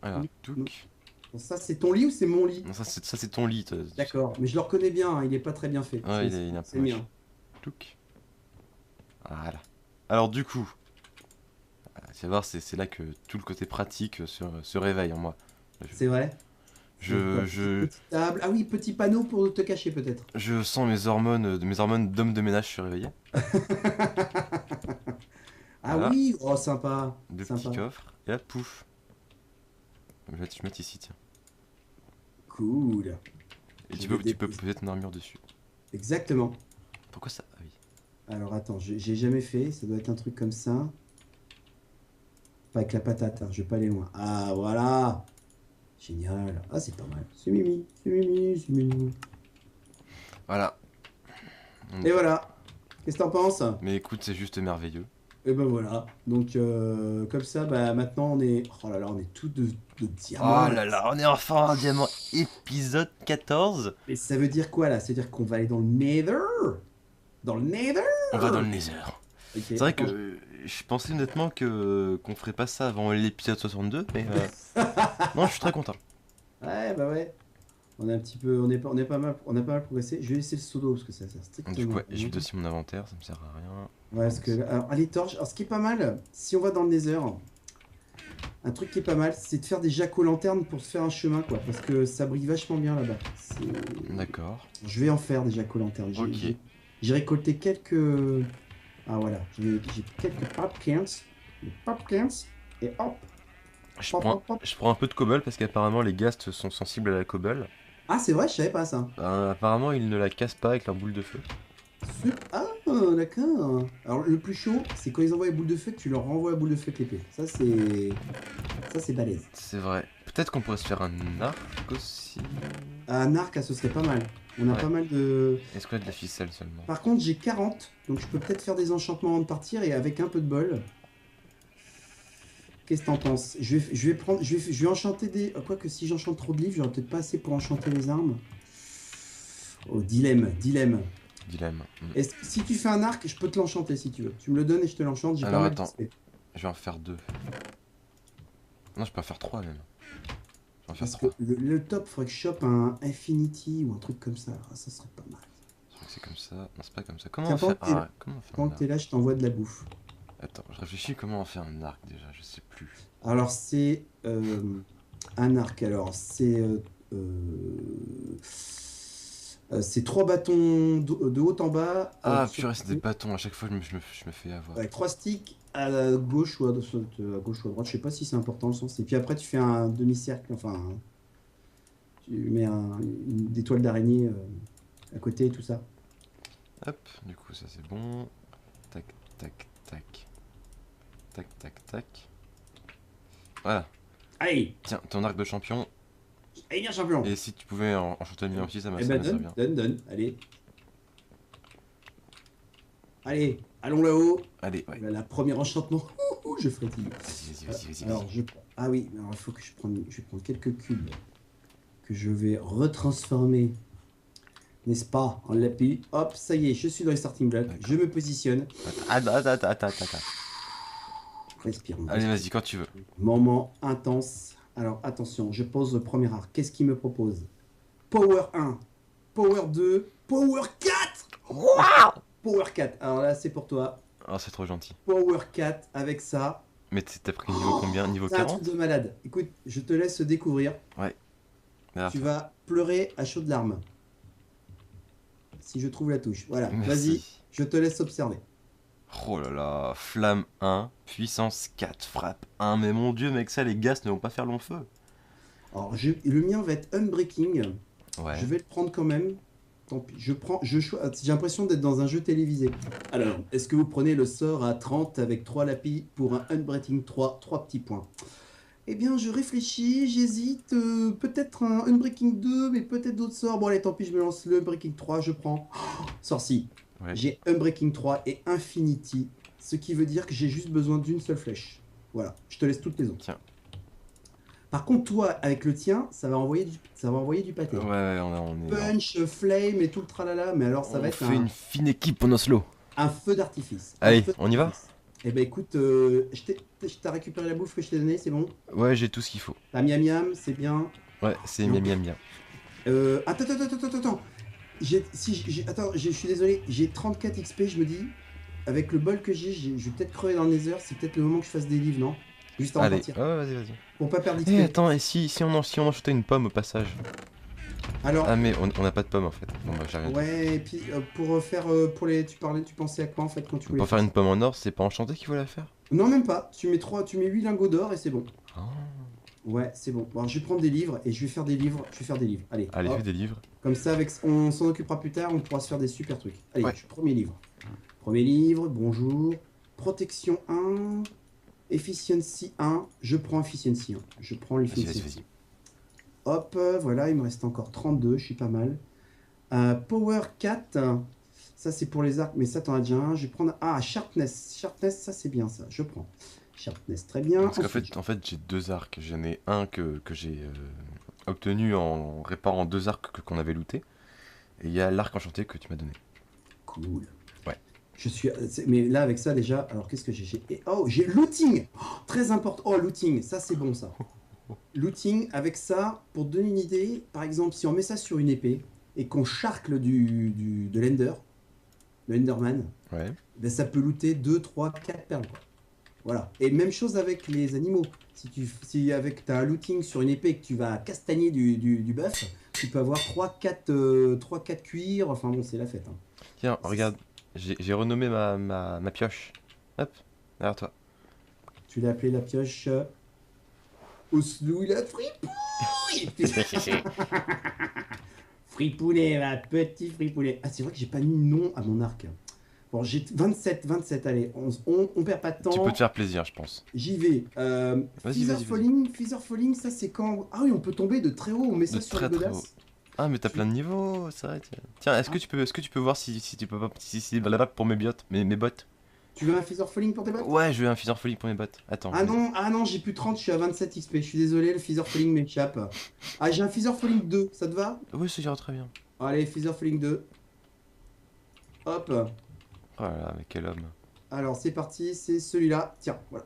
Alors, touc. Bon, ça, c'est ton lit ou c'est mon lit? Non, ça c'est ton lit. D'accord, mais je le reconnais bien, hein, il est pas très bien fait. Ouais, il est un peu C'est le moche. mien. Touc. Voilà. Alors du coup, tu vas voir, c'est là que tout le côté pratique se réveille en moi. C'est vrai. Petite table. Ah oui, petit panneau pour te cacher peut-être. Je sens mes hormones d'homme de ménage se réveiller. Ah Voilà. oui, oh sympa. Deux Sympa. petits coffres. Et là, pouf. Je vais te mettre ici, tiens. Cool. Et Je tu vais peux déposer. poser ton armure dessus. Exactement. Pourquoi ça? Ah oui. Alors attends, j'ai jamais fait, ça doit être un truc comme ça. Pas avec la patate, hein, je vais pas aller loin. Ah voilà. Génial. Ah, c'est pas mal. C'est Mimi, c'est Mimi, c'est Mimi. Voilà. Et voilà. Qu'est-ce que t'en penses? Mais écoute, c'est juste merveilleux. Et ben voilà. Donc, comme ça, bah maintenant, on est. Oh là là, on est tout de diamants. Oh là là, on est enfin en diamant épisode 14. Mais ça veut dire quoi là? Ça veut dire qu'on va aller dans le Nether? Dans le Nether? On va dans le Nether. Ok, C'est vrai que attends, je pensais honnêtement qu'on ferait pas ça avant l'épisode 62, mais non, je suis très content. Ouais, bah ouais. On est un petit peu. On est pas mal, on a pas mal progressé. Je vais laisser le pseudo parce que ça sert strictement. Du coup, ouais, à j'ai rien. aussi mon inventaire, ça me sert à rien. Ouais, parce que. Alors, les torches. Alors, ce qui est pas mal, si on va dans le Nether, un truc qui est pas mal, c'est de faire des jack-o'-lanternes pour se faire un chemin, quoi. Parce que ça brille vachement bien là-bas. D'accord. Je vais en faire des jack-o'-lanternes. Ok. J'ai récolté quelques. Ah voilà, j'ai quelques pumpkins. Les pumpkins. Et hop. Je Hop, prends, hop, hop. je prends un peu de cobble parce qu'apparemment les ghasts sont sensibles à la cobble. Ah, c'est vrai, je savais pas ça. Apparemment ils ne la cassent pas avec leur boule de feu. Ah, d'accord. Alors, le plus chaud, c'est quand ils envoient les boules de feu, que tu leur renvoies la boule de feu avec l'épée. Ça, c'est. Ça, c'est balèze. C'est vrai. Peut-être qu'on pourrait se faire un arc aussi. Un arc, ah, ce serait pas mal. On a Ouais. pas mal de. Est-ce qu'on a de la ficelle seulement? Par contre, j'ai 40, donc je peux peut-être faire des enchantements avant de partir et avec un peu de bol. Qu'est-ce que t'en penses? Je vais enchanter des. Quoique si j'enchante trop de livres, j'aurai peut-être pas assez pour enchanter les armes. Oh, dilemme. Dilemme. Si tu fais un arc, je peux te l'enchanter si tu veux. Tu me le donnes et je te l'enchante. J'ai pas Alors mal attends, d'XP. je vais en faire 2. Non, je peux en faire 3 même. Je vais en faire Parce 3. que le top, faudrait que je chope un Infinity ou un truc comme ça. Ah, ça serait pas mal. Je crois que c'est comme ça. Non, c'est pas comme ça. Comment Tiens, on fait pendant comment on fait un que arc? t'es là, je t'envoie de la bouffe. Attends, je réfléchis comment on fait un arc déjà, je sais plus. Alors, c'est un arc. Alors, c'est 3 bâtons de haut en bas. Ah sur purée, c'est des côté, bâtons, à chaque fois je me fais avoir. avec 3 sticks à gauche ou à gauche ou à droite. Je sais pas si c'est important le sens. Et puis après, tu fais un demi-cercle. Enfin, tu mets des toiles d'araignée à côté et tout ça. Hop, du coup ça c'est bon. Tac, tac, tac. Tac, tac, tac. Voilà. Allez, Tiens, ton arc de champion. allez, bien champion. Et si tu pouvais enchanter le mien aussi, ça Eh ben, m'aiderait bien. donne. Allez. Allez, allons là-haut. Allez, ouais. La première enchantement. Ouh, je frétille. Vas-y. Alors, ah oui, alors il faut que je vais prendre quelques cubes que je vais retransformer, n'est-ce pas, en lapis. Hop, ça y est, je suis dans les starting blocks. D'accord. Je me positionne. Attends. Respire. Allez, vas-y, quand tu veux. Moment intense. Alors, attention, je pose le premier arc. Qu'est-ce qu'il me propose? Power 1, Power 2, Power 4. Waouh! Power 4. Alors là, c'est pour toi. Oh, c'est trop gentil. Power 4 avec ça. Mais t'as pris niveau combien? Niveau C'est un truc 40? de malade. Écoute, je te laisse découvrir. Ah, Tu vas pleurer à chaudes larmes. Si je trouve la touche. Voilà, vas-y, merci. je te laisse observer. Oh là là, flamme 1, puissance 4, frappe 1. Mais mon dieu, mec, ça, les gaz ne vont pas faire long feu. Alors, le mien va être unbreaking. Ouais. Je vais le prendre quand même. Tant pis. J'ai l'impression d'être dans un jeu télévisé. Alors, est-ce que vous prenez le sort à 30 avec 3 lapis pour un unbreaking 3 petits points? Eh bien, je réfléchis, j'hésite. Peut-être un unbreaking 2, mais peut-être d'autres sorts. Bon, allez, tant pis, je me lance le unbreaking 3, je prends. Oh, sorci. Ouais. J'ai unbreaking 3 et infinity, ce qui veut dire que j'ai juste besoin d'une seule flèche. Voilà, je te laisse toutes les autres. Tiens. Par contre, toi, avec le tien, ça va envoyer du pâté. Ouais, on est. Punch, flame et tout le tralala, mais alors ça va On être fait une fine équipe en Oslo. un feu d'artifice. Un Allez, feu on y va? d'artifice. Eh ben écoute, t'as récupéré la bouffe que je t'ai donnée, c'est bon? Ouais, j'ai tout ce qu'il faut. La miam miam, c'est bien. Ouais, c'est bien. Attends. Attends, je suis désolé, j'ai 34 XP, je me dis, avec le bol que je vais peut-être crever dans le Nether, c'est peut-être le moment que je fasse des livres, non? Juste avant de Allez, partir. ouais, vas-y. Pour pas perdre Eh, d'XP. attends, et si on enchantait une pomme au passage? Alors, Ah, mais on n'a pas de pomme en fait. Bon, bah, j'ai rien. ouais, et puis pour faire pour les. Tu pensais à quoi en fait quand tu voulais Pour faire une pomme en or, c'est pas enchanté qu'il faut la faire? Non, même pas. Tu mets 8 lingots d'or et c'est bon. Ah. Ouais, c'est bon. Bon, je vais prendre des livres et je vais faire des livres. Allez, Allez, hop. fais des livres. Comme ça, on s'en occupera plus tard, on pourra se faire des super trucs. Allez, Ouais. premier livre. Premier livre, bonjour. Protection 1. Efficiency 1. Je prends Efficiency 1. Je prends l'Efficiency. Vas-y. Hop, voilà, il me reste encore 32, je suis pas mal. Power 4, ça c'est pour les arcs, mais ça t'en as déjà un. Je vais prendre. Ah, Sharpness. Sharpness, ça c'est bien ça, je prends. Sharpness, très bien. Parce qu'en Ensuite, fait j'ai deux arcs. J'en ai un que j'ai obtenu en réparant deux arcs qu'on avait lootés. Et il y a l'arc enchanté que tu m'as donné. cool. Ouais. Mais là, avec ça déjà, alors qu'est-ce que j'ai? Oh, j'ai looting! Oh, très important. Oh, looting, ça c'est bon ça. Looting, avec ça, pour te donner une idée, par exemple, si on met ça sur une épée et qu'on charcle de l'Ender, le Enderman, Ouais. ben ça peut looter 2, 3, 4 perles, quoi. Voilà. Et même chose avec les animaux. Si avec t'as un looting sur une épée et que tu vas castagner du buff, tu peux avoir 3, 4 cuirs. Enfin bon, c'est la fête, hein. Tiens, regarde, j'ai renommé ma pioche. Hop, derrière toi. Tu l'as appelé la pioche Oslou la fripouille. Fripounet, ma petit fripounet. Ah, c'est vrai que j'ai pas mis de nom à mon arc. Bon, j'ai 27, allez, on perd pas de Tu temps. peux te faire plaisir, je pense. J'y vais. Vas-y, vas-y. Feather Falling, ça c'est quand. Ah oui, on peut tomber de très haut, on met ça De sur très, les très godasses. Ah, mais t'as plein de niveaux, c'est vrai. Tiens, est-ce que tu peux voir si tu peux pas. Si blablabla pour mes bottes. Tu veux un Feather Falling pour tes bottes? Ouais, je veux un Feather Falling pour mes bottes. Attends. Ah non, j'ai plus 30, je suis à 27 XP. Je suis désolé, le Feather Falling m'échappe. Ah, j'ai un Feather Falling 2, ça te va? Oui, ça ira très bien. Allez, Feather Falling 2. Hop. Oh là là, mais quel homme. Alors c'est parti, c'est celui-là. Tiens, voilà.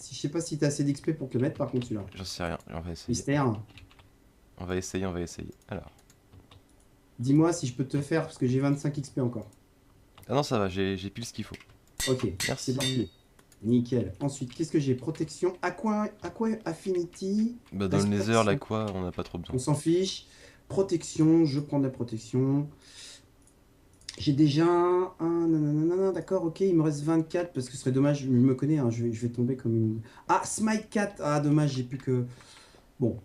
Je sais pas si t'as assez d'XP pour te le mettre par contre celui-là. J'en sais rien, on va essayer. Mystère. On va essayer. Alors. Dis-moi si je peux te faire parce que j'ai 25 XP encore. Ah non, ça va, j'ai pile ce qu'il faut. Ok, Merci. c'est parti. Nickel. Ensuite, qu'est-ce que j'ai? Protection. Aqua Affinity. Bah, dans le Nether, Extraction. là, quoi, on n'a pas trop besoin. On s'en fiche. Protection, je prends de la protection. J'ai déjà un. Nanana, d'accord, ok, il me reste 24 parce que ce serait dommage, je me connais, hein, je vais tomber comme une. Ah, Smite 4. Ah, dommage, j'ai plus que. Bon.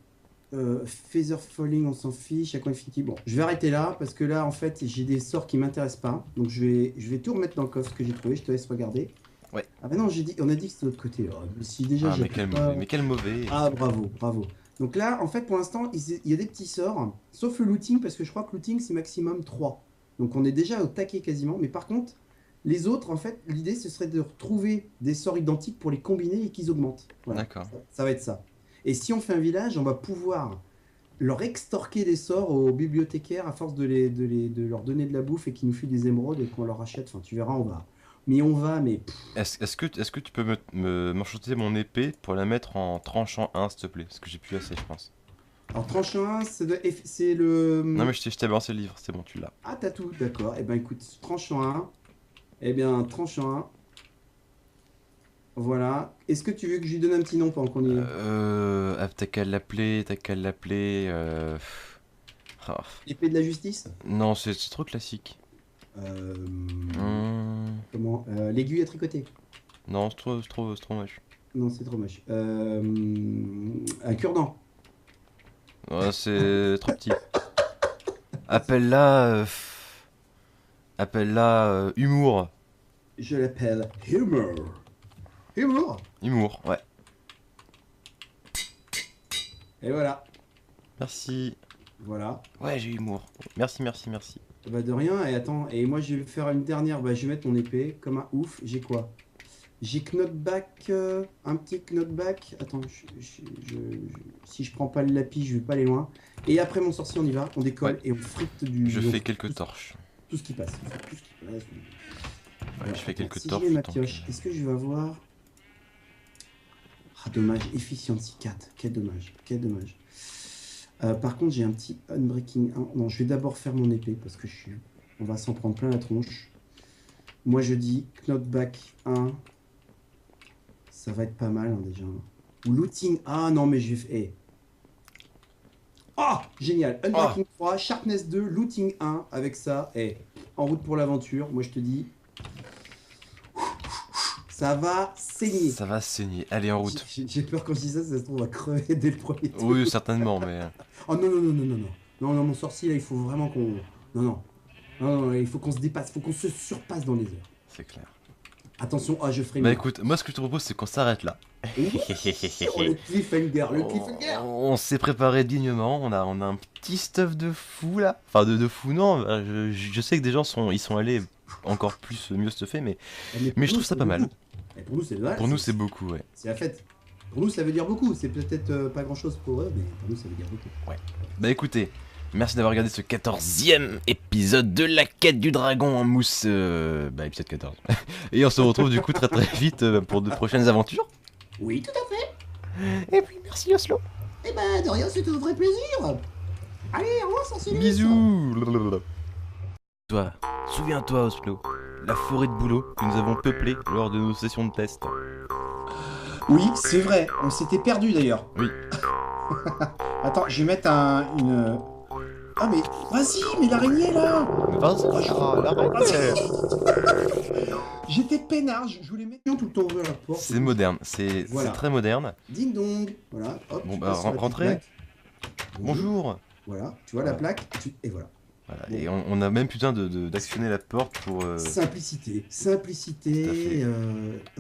Feather Falling, on s'en fiche. Aqua Infinity. Bon, je vais arrêter là parce que là, en fait, j'ai des sorts qui m'intéressent pas. Donc, je vais tout remettre dans le coffre que j'ai trouvé. Je te laisse regarder. Ouais. Ah, bah non, on a dit que c'était de l'autre côté. Oh, si déjà Ah, j'ai mais quel pas- mauvais, mais quel mauvais. Ah, bravo, bravo. Donc là, en fait, pour l'instant, il y a des petits sorts, sauf le looting, parce que je crois que looting, c'est maximum 3. Donc on est déjà au taquet quasiment. Mais par contre, les autres, en fait, l'idée, ce serait de retrouver des sorts identiques pour les combiner et qu'ils augmentent. Voilà. D'accord. Ça va être ça. Et si on fait un village, on va pouvoir leur extorquer des sorts aux bibliothécaires à force de leur donner de la bouffe et qu'ils nous filent des émeraudes et qu'on leur achète. Enfin, tu verras, on va. Mais Est-ce que tu peux m'enchanter mon épée pour la mettre en tranchant 1, s'il te plaît? Parce que j'ai plus assez, je pense. Alors, tranchant 1, c'est le. Non, mais je t'ai balancé le livre, c'est bon, tu l'as. Ah, t'as tout, d'accord. Eh ben, écoute, tranchant 1. Eh bien, tranchant 1. Voilà. Est-ce que tu veux que je lui donne un petit nom pendant qu'on y est? T'as qu'à l'appeler, Ah, Épée de la justice? non, c'est trop classique. Euh, Hmm, Comment? L'aiguille à tricoter? Non, c'est trop moche. Non, c'est trop moche. Un cure-dent. Ouais, c'est trop petit. Appelle-la... Humour. Je l'appelle Humor. Humor. Humour, ouais. Et voilà. Merci. Voilà. Ouais, j'ai humour. Merci. Bah de rien. Et attends. Et moi, je vais faire une dernière. Bah, je vais mettre mon épée comme un ouf. J'ai quoi? J'ai knockback. Un petit knockback. Attends. Si je prends pas le lapis, je vais pas aller loin. Et après mon sorcier, on y va. On décolle Ouais. et on frite du. Je donc, fais quelques torches. Tout ce qui passe. Tout ce qui passe. Ouais, je fais quelques Si torches. j'ai ma tant pioche, que- est-ce que je vais avoir... Ah, dommage, Efficiency 4. Quel dommage, quel dommage. Par contre, j'ai un petit Unbreaking 1. Non, je vais d'abord faire mon épée parce que on va s'en prendre plein la tronche. Moi, je dis Knockback 1. Ça va être pas mal, hein, déjà. Ou Looting. Ah non, mais je vais... Eh. Oh, génial. Unbreaking 3, Sharpness 2, Looting 1. Avec ça, en route pour l'aventure. Moi, je te dis... Ça va saigner. Ça va saigner. Allez, en route. J'ai peur quand je dis ça, ça se trouve, on va crever dès le premier tour. Oui, certainement, mais... Oh non, non, non, non, non, non. Non, non, mon sorcier, là, il faut vraiment qu'on... Non, non. Non, non, il faut qu'on se dépasse, il faut qu'on se surpasse dans les airs. C'est clair. Attention, ah, je ferai Bah mieux. écoute, moi ce que je te propose c'est qu'on s'arrête là. Oui, oh, le cliffhanger, le cliffhanger. On s'est préparé dignement, on a un petit stuff de fou là. Enfin de fou non, je sais que des gens ils sont allés encore plus mieux stuffés, mais pour je nous, trouve ça c'est pas mal. beaucoup. Et pour nous, c'est Pour nous c'est beaucoup, ouais. C'est la fête. Pour nous, ça veut dire beaucoup. C'est peut-être pas grand-chose pour eux, mais pour nous, ça veut dire beaucoup. Ouais. Bah écoutez, merci d'avoir regardé ce 14e épisode de la quête du dragon en mousse. Bah épisode 14. Et on se retrouve du coup très très vite pour de prochaines aventures. Oui, tout à fait. Et puis merci Oslo. Eh ben, de rien, c'était un vrai plaisir. Allez, au revoir, sorcier. Bisous. Toi, souviens-toi Oslo, la forêt de boulot que nous avons peuplée lors de nos sessions de test. Oui, c'est vrai. On s'était perdu d'ailleurs. Oui. Attends, je vais mettre une. Ah mais vas-y, mais l'araignée là. Vas-y, l'araignée. J'étais peinard, je voulais mettre tout le temps ouvrir la porte. C'est moderne, Voilà. c'est très moderne. Ding dong. Voilà. Hop. Bon tu bah passes sur la petite rentrez. plaque. Bonjour. Voilà. Tu vois la Voilà. plaque. Et voilà. Voilà. Bon. Et on a même putain d'actionner la porte pour... Simplicité, Tout à fait.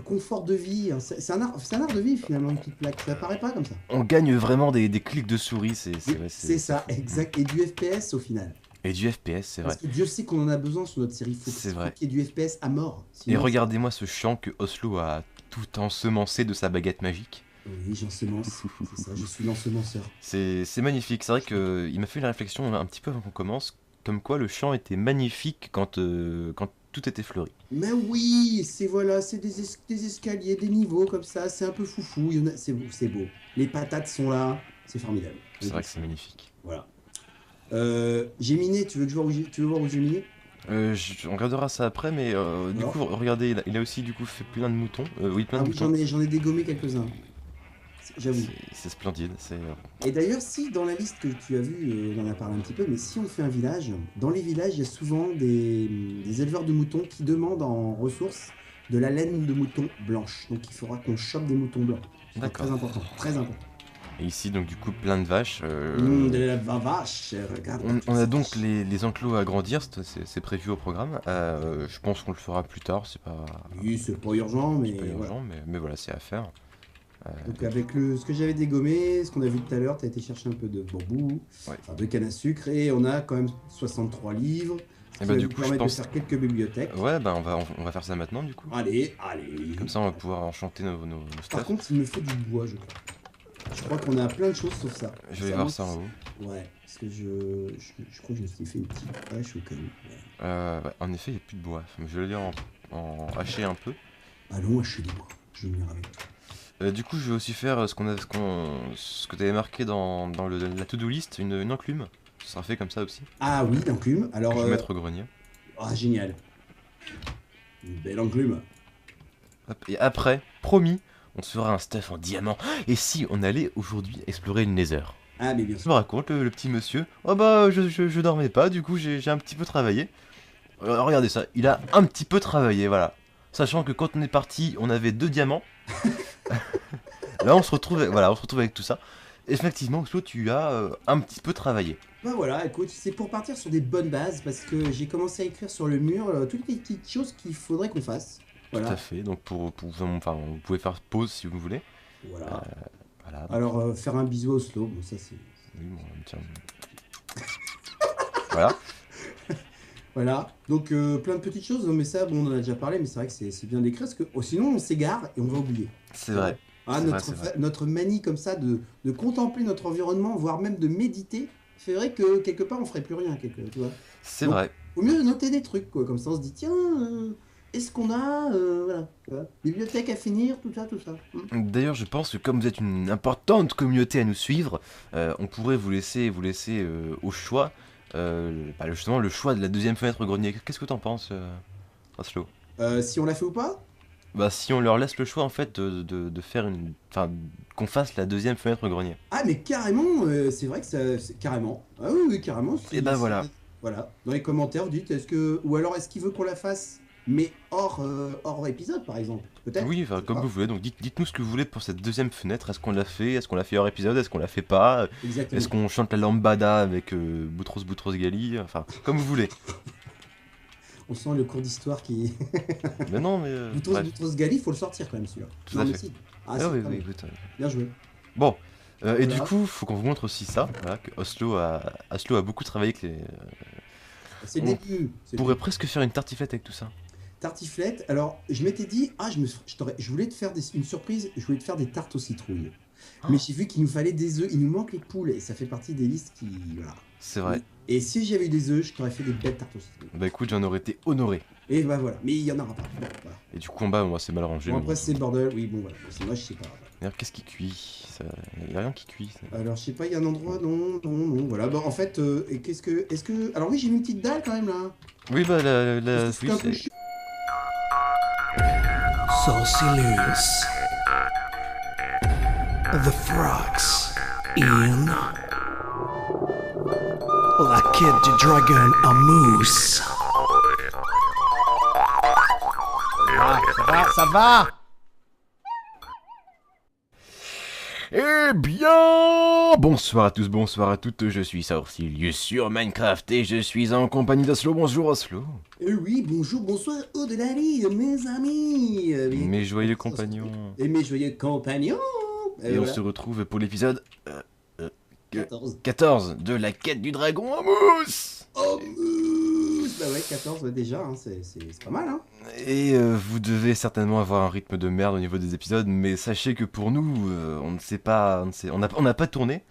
confort de vie. Hein. C'est un art de vie finalement une petite plaque. Ça paraît pas comme ça. On gagne vraiment des clics de souris, c'est Oui, vrai. c'est ça, exact. Et du FPS au final. Et du FPS, c'est vrai. Parce que Dieu sait qu'on en a besoin sur notre série. C'est vrai. Qu'il y ait du FPS à mort. Et Sinon, regardez-moi ce champ que Oslo a tout ensemencé de sa baguette magique. Oui, j'ensemence. C'est ça, je suis l'ensemenceur. C'est magnifique. C'est vrai que il m'a fait une réflexion un petit peu avant qu'on commence, comme quoi le champ était magnifique quand tout était fleuri. Mais oui, c'est voilà, c'est des escaliers, des niveaux comme ça, c'est un peu foufou, c'est beau. Les patates sont là, c'est formidable. C'est vrai que c'est magnifique. Voilà. J'ai miné, tu veux voir où j'ai miné? On regardera ça après, mais du Alors coup, regardez, il a aussi du coup fait plein de moutons. Oui, plein Ah de oui, moutons. j'en ai dégommé quelques-uns. J'avoue. C'est splendide. Et d'ailleurs, si dans la liste que tu as vue, on en a parlé un petit peu, mais si on fait un village, dans les villages, il y a souvent des éleveurs de moutons qui demandent en ressources de la laine de mouton blanche. Donc il faudra qu'on chope des moutons blancs. C'est D'accord. très important, très important. Et ici, donc du coup, plein de vaches. De la vache, regarde. On a donc les enclos à agrandir, c'est prévu au programme. Je pense qu'on le fera plus tard, c'est pas, Oui, c'est pas urgent, mais pas voilà. urgent, mais voilà, c'est à faire. Donc avec ce que j'avais dégommé, ce qu'on a vu tout à l'heure, tu as été chercher un peu de bambou, Ouais. enfin de canne à sucre, et on a quand même 63 livres, ce qui Et bah va du nous coup, je permettre pense... de faire quelques bibliothèques. Ouais, bah on va faire ça maintenant du coup. Allez, allez. Comme ça, on va pouvoir enchanter nos Par stuff. contre, il me faut du bois, je crois. Je crois qu'on a plein de choses sauf ça. Je vais voir ça en haut. Ouais, parce que je crois que je me suis fait une petite hache au cas où. Ouais. Ouais, en effet, il n'y a plus de bois. Je vais le dire en hacher un peu. Allons acheter des bois, je vais venir avec toi. Du coup, je vais aussi faire ce que tu avais marqué dans la to-do list, une enclume. Ce sera fait comme ça aussi. Ah oui, l'enclume. Alors, Que je vais mettre au grenier. ah, génial. Une belle enclume. Hop, et après, promis, on se fera un stuff en diamant. Et si on allait aujourd'hui explorer le Nether? Ah, mais bien Je sûr. me raconte, le petit monsieur. Oh bah, je dormais pas, du coup, j'ai un petit peu travaillé. Regardez ça, il a un petit peu travaillé, voilà. Sachant que quand on est parti, on avait 2 diamants. Là, on se retrouve avec tout ça. Effectivement, Oslo, tu as un petit peu travaillé. Bah voilà, écoute, c'est pour partir sur des bonnes bases parce que j'ai commencé à écrire sur le mur toutes les petites choses qu'il faudrait qu'on fasse. Tout Voilà. à fait. Donc, enfin, vous pouvez faire pause si vous voulez. Voilà. Voilà. Alors, faire un bisou au slow, bon, ça c'est. Oui, bon, tiens. Voilà. Voilà. Donc, plein de petites choses, mais ça, bon, on en a déjà parlé, mais c'est vrai que c'est bien d'écrire parce que sinon on s'égare et on va oublier. C'est vrai. Ah, C'est notre, vrai, c'est vrai. notre manie comme ça de contempler notre environnement, voire même de méditer, ferait que quelque part on ferait plus rien, tu vois. C'est Donc, vrai. Faut mieux noter des trucs, quoi. Comme ça, on se dit, tiens, est-ce qu'on a, voilà, tu vois, bibliothèque à finir, tout ça, tout ça. D'ailleurs, je pense que comme vous êtes une importante communauté à nous suivre, on pourrait vous laisser au choix, justement, le choix de la deuxième fenêtre au grenier. Qu'est-ce que t'en penses, Oslo? Si on l'a fait ou pas? Bah, si on leur laisse le choix, en fait, de faire enfin, qu'on fasse la deuxième fenêtre au grenier. Ah, mais carrément, c'est vrai que ça, carrément. Ah oui, oui, carrément. Et ben voilà. Voilà. Dans les commentaires, vous dites, ou alors est-ce qu'il veut qu'on la fasse, mais hors épisode, par exemple? Peut-être. Oui, enfin, comme vous voulez. Donc, dites-nous ce que vous voulez pour cette deuxième fenêtre. Est-ce qu'on l'a fait? Est-ce qu'on l'a fait hors épisode? Est-ce qu'on l'a fait pas? Exactement. Est-ce qu'on chante la lambada avec Boutros Boutros Ghali? Enfin, comme vous voulez. On sent le cours d'histoire qui. Mais non, mais bref, Boutros Ghali, faut le sortir quand même celui-là. tout Non à mais fait. si. Ah, Ah si, oui, quand oui, même. écoute. Bien joué. Bon, et du Voilà. coup, faut qu'on vous montre aussi ça, voilà, que Oslo a beaucoup travaillé avec les... C'est le on début. C'est le pourrait début. presque faire une tartiflette avec tout ça. Tartiflette. Alors, je m'étais dit, je voulais te faire une surprise. Je voulais te faire des tartes aux citrouilles. Mais j'ai vu qu'il nous fallait des œufs. Il nous manque les poules et ça fait partie des listes qui. Voilà. C'est vrai. Et si j'avais eu des œufs, je t'aurais fait des belles tartes aux citrouilles. Bah écoute, j'en aurais été honoré. Et bah voilà. Mais il y en aura pas. Bon, voilà. Et du coup, en bas, moi, c'est mal rangé. Bon, mais après, bon. c'est le bordel. Oui, bon, voilà. C'est moi, je sais pas. D'ailleurs, qu'est-ce qui cuit ça... Y a rien qui cuit. Ça. Alors, je sais pas, il y a un endroit. Non, non, non. Voilà. Bah, en fait, et qu'est-ce que. Est-ce que. Alors, oui, j'ai mis une petite dalle quand même là. Oui, bah Parce que oui, c'est un peu c'est... chiant. Saucilus. The frogs in like Kid the Dragon a moose. Ça va. Eh bien, bonsoir à tous, bonsoir à toutes, je suis Saucilus sur Minecraft et je suis en compagnie d'Oslo. Bonjour Oslo. Oui, bonjour, bonsoir, au-delà mes amis. Mes joyeux compagnons. Et mes joyeux compagnons. Et on voilà. se retrouve pour l'épisode 14. 14 de la quête du dragon en mousse. Oh, mousse. Bah ouais, 14 ouais, déjà, hein, c'est pas mal. Hein. Et vous devez certainement avoir un rythme de merde au niveau des épisodes, mais sachez que pour nous, on ne sait pas, on n'a pas tourné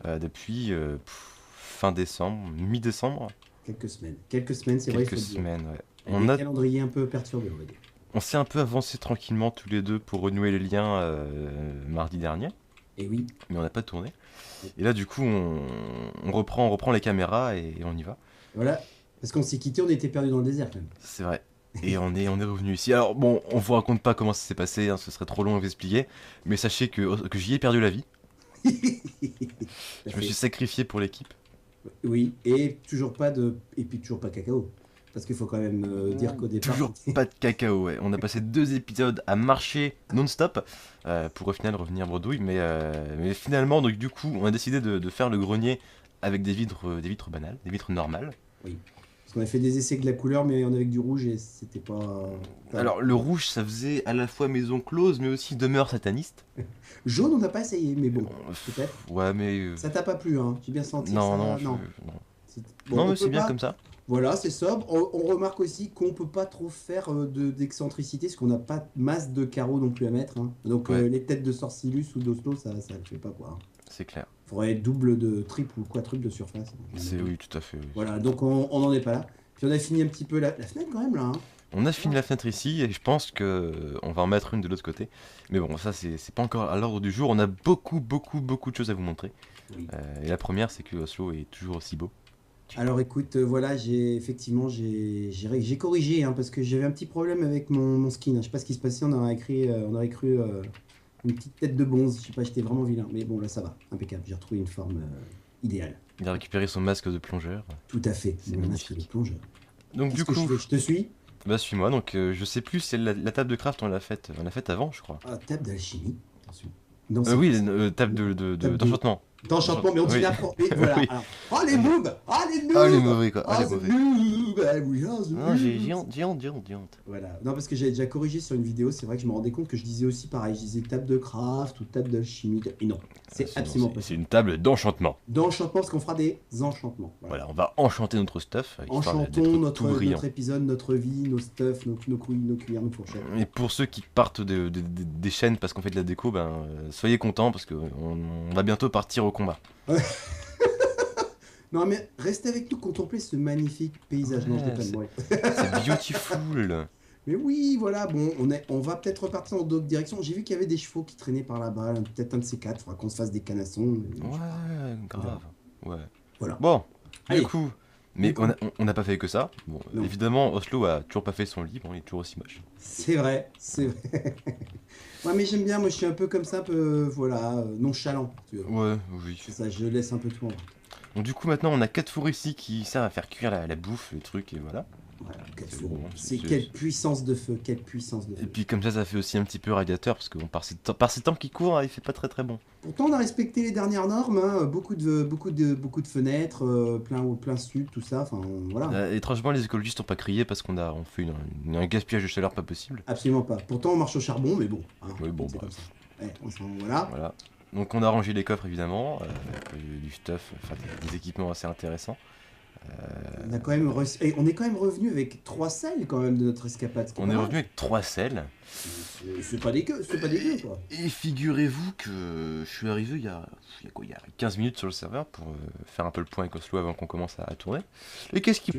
depuis fin décembre, mi-décembre. Quelques semaines, c'est vrai. il Quelques faut le dire. semaines, ouais. Avec On un a, calendrier un peu perturbé, on va dire. on s'est un peu avancé tranquillement tous les deux pour renouer les liens mardi dernier, Et oui, mais on n'a pas tourné. Et là, du coup, on reprend les caméras et on y va. voilà. Parce qu'on s'est quitté, on était perdu dans le désert quand même. C'est vrai. Et on est revenu ici. Alors bon, on vous raconte pas comment ça s'est passé, hein, ce serait trop long à vous expliquer. Mais sachez que j'y ai perdu la vie. Je me suis sacrifié pour l'équipe. Oui, et toujours pas de. Et puis toujours pas cacao. Parce qu'il faut quand même dire qu'au départ. Toujours pas de cacao, ouais. On a passé 2 épisodes à marcher non-stop pour au final revenir bredouille. Mais finalement, donc du coup, on a décidé de faire le grenier avec des vitres banales, des vitres normales. Oui. Parce qu'on a fait des essais de la couleur, mais on avait que du rouge et c'était pas. Alors le rouge, ça faisait à la fois maison close, mais aussi demeure sataniste. Jaune, on n'a pas essayé, mais bon, peut-être. Ouais, mais... Ça t'a pas plu, hein? J'ai bien senti. non, ça... non, non. non. Bon, Non, on mais peut c'est bien pas- comme ça. Voilà, c'est sobre. On remarque aussi qu'on peut pas trop faire d'excentricité, parce qu'on n'a pas de masse de carreaux non plus à mettre. Hein. Donc Ouais. les têtes de Sorcilus ou d'Oslo, ça le fait pas quoi. C'est clair. Faudrait double de triple ou quadruple de surface. C'est oui, tout à fait. Oui. Voilà, donc on n'en est pas là. Puis on a fini un petit peu la fenêtre quand même là. Hein. On a fini la fenêtre ici et je pense que on va en mettre une de l'autre côté. Mais bon, ça c'est pas encore à l'ordre du jour. On a beaucoup de choses à vous montrer. Oui. Et la première, c'est que Oslo est toujours aussi beau. Alors écoute, voilà, j'ai corrigé hein, parce que j'avais un petit problème avec mon skin. Hein. Je sais pas ce qui se passait, on aurait cru une petite tête de bonze. Je sais pas, j'étais vraiment vilain. Mais bon, là ça va, impeccable. J'ai retrouvé une forme idéale. Il a récupéré son masque de plongeur. Tout à fait. C'est Mon masque magnifique. de plongeur. Donc Qu'est-ce du que je coup, fais Je te suis. bah suis-moi. Donc je sais plus si la table de craft on l'a faite avant, je crois. Ah, table d'alchimie. Attention. Non, Oui, table Table d'enchantement. d'enchantement, mais on dit Oui. n'importe quoi. Voilà. Oui. Alors, oh les noobs Ah les noobs Ah les mauvais quoi. Ah Ah les the mauvais. noob Ah oui, ah, the Non, j'ai noob. honte. Voilà. Non, parce que j'avais déjà corrigé sur une vidéo, c'est vrai que je me rendais compte que je disais aussi pareil. Je disais table de craft ou table d'alchimie. Et non, c'est Sinon, absolument pas ça. C'est une table d'enchantement. D'enchantement, parce qu'on fera des enchantements. Voilà. Voilà, on va enchanter notre stuff. histoire d'être Enchantons tout brillant. notre épisode, notre vie, nos stuff, nos couilles, nos cuillères, nos fourchettes. Et pour ceux qui partent des chaînes parce qu'on fait de la déco, ben soyez contents parce qu'on on va bientôt partir au combat. Non, mais restez avec nous, contempler ce magnifique paysage. Non, je Ouais, déconne, ouais. C'est beautiful. Mais oui, voilà, bon, on va peut-être repartir dans d'autres directions. J'ai vu qu'il y avait des chevaux qui traînaient par là-bas, peut-être un de ces quatre, il faudra qu'on se fasse des canassons. Ouais, grave. Ouais. Voilà. Bon, Allez. du coup, mais Du coup. on n'a pas fait que ça. Bon, Non. évidemment, Oslo a toujours pas fait son lit, bon, il est toujours aussi moche. C'est vrai, c'est vrai. Ouais, mais j'aime bien, moi je suis un peu comme ça, un peu, voilà, nonchalant. Tu vois. Ouais, oui. C'est ça, je laisse un peu tout en vrai. Donc du coup, maintenant, on a 4 fours ici qui servent à faire cuire la bouffe, les trucs, et voilà. Voilà, quel C'est fourreau. bon, C'est quelle puissance de feu, quelle puissance de Et feu. puis comme ça fait aussi un petit peu radiateur, parce que bon, par ces temps qui courent, il fait pas très très bon. Pourtant, on a respecté les dernières normes, hein, beaucoup de fenêtres, plein sud, tout ça, enfin, voilà. Étrangement, les écologistes ont pas crié parce on fait un gaspillage de chaleur pas possible. Absolument pas. Pourtant, on marche au charbon, mais bon, hein, Oui, bon, c'est bah, comme ça. Ouais, voilà. voilà. Donc on a rangé les coffres évidemment, avec du stuff, enfin des équipements assez intéressants. On est quand même revenu avec 3 selles quand même de notre escapade. Ce qui est On pas est mal. revenu avec 3 selles. C'est pas dégueu, c'est pas dégueu quoi. Et figurez-vous que je suis arrivé il y a 15 minutes sur le serveur pour faire un peu le point avec Oslo avant qu'on commence à tourner. Et qu'est-ce qui...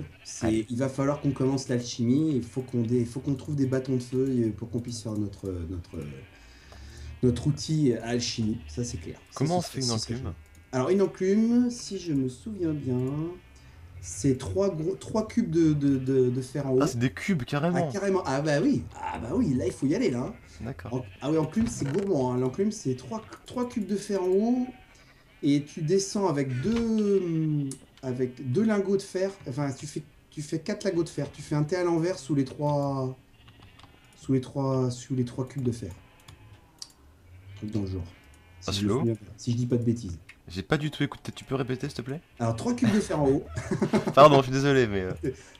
Il va falloir qu'on commence l'alchimie, il faut qu'on trouve des bâtons de feu pour qu'on puisse faire notre outil à alchimie, ça c'est clair. Comment on Ça, se fait une ça, enclume? Alors une enclume, si je me souviens bien, c'est 3 cubes de fer en haut. Ah, c'est des cubes Ah carrément. carrément, ah bah oui, là il faut y aller là. D'accord. Ah oui, enclume c'est gourmand, hein. L'enclume c'est 3 cubes de fer en haut, et tu descends avec deux lingots de fer, enfin tu fais 4 lingots de fer, tu fais un T à l'envers sous les 3 cubes de fer. Un truc dans le genre. Si je me Oslo souviens bien, si je dis pas de bêtises. J'ai pas du tout écouté, tu peux répéter s'il te plaît? Alors 3 cubes de fer en haut. Pardon, je suis désolé, mais...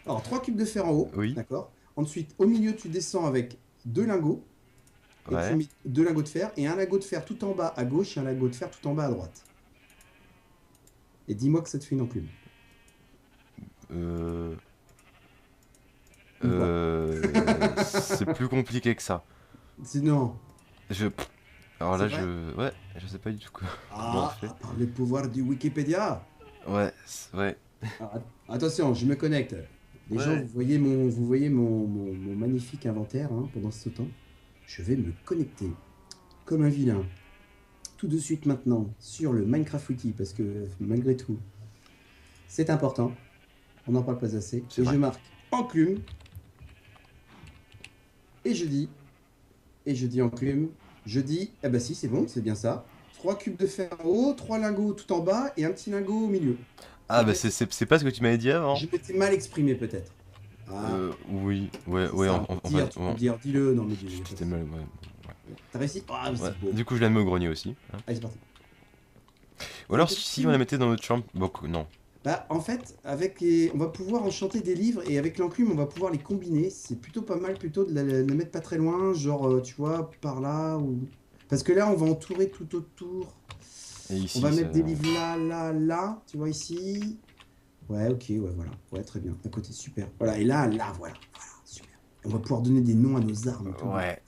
Alors 3 cubes de fer en haut, Oui. d'accord. Ensuite, au milieu, tu descends avec 2 lingots. Et Ouais. tu mets 2 lingots de fer et un lingot de fer tout en bas à gauche et un lingot de fer tout en bas à droite. Et dis-moi que ça te fait une enclume. C'est plus compliqué que ça. Non. Alors là, C'est vrai ouais, je sais pas du tout quoi. Ah, on fait. par le pouvoir du Wikipédia. Ouais, ouais. Alors, attention, je me connecte. Les Ouais. gens, vous voyez mon magnifique inventaire hein, pendant ce temps. Je vais me connecter comme un vilain. Tout de suite maintenant sur le Minecraft Wiki parce que malgré tout, c'est important. On n'en parle pas assez. C'est Et vrai. je marque enclume. Et je dis enclume. Je dis, eh ben si, c'est bon, c'est bien ça. 3 cubes de fer en haut, 3 lingots tout en bas et un petit lingot au milieu. Ah bah c'est pas ce que tu m'avais dit avant. Je m'étais mal exprimé peut-être. Ah, Oui, ouais, c'est ouais, ça, on dire, va... tu peux dire, dis-le, non mais dis-le. C'était mal, ouais. T'as réussi? Ah, mais Ouais. c'est beau. Du coup, je la mets au grenier aussi. Hein. Allez, c'est parti. Ou alors, si on la mettait dans notre chambre... Bon, non. Bah, en fait, on va pouvoir enchanter des livres et avec l'enclume, on va pouvoir les combiner. C'est plutôt pas mal plutôt de la mettre pas très loin, genre, tu vois, par là ou... Parce que là, on va entourer tout autour. Et ici, On va mettre des livres là, tu vois ici. Ouais, ok, ouais, voilà. Ouais, très bien. À côté, super. Voilà, et là, voilà. Voilà, super. On va pouvoir donner des noms à nos armes. et tout. Ouais,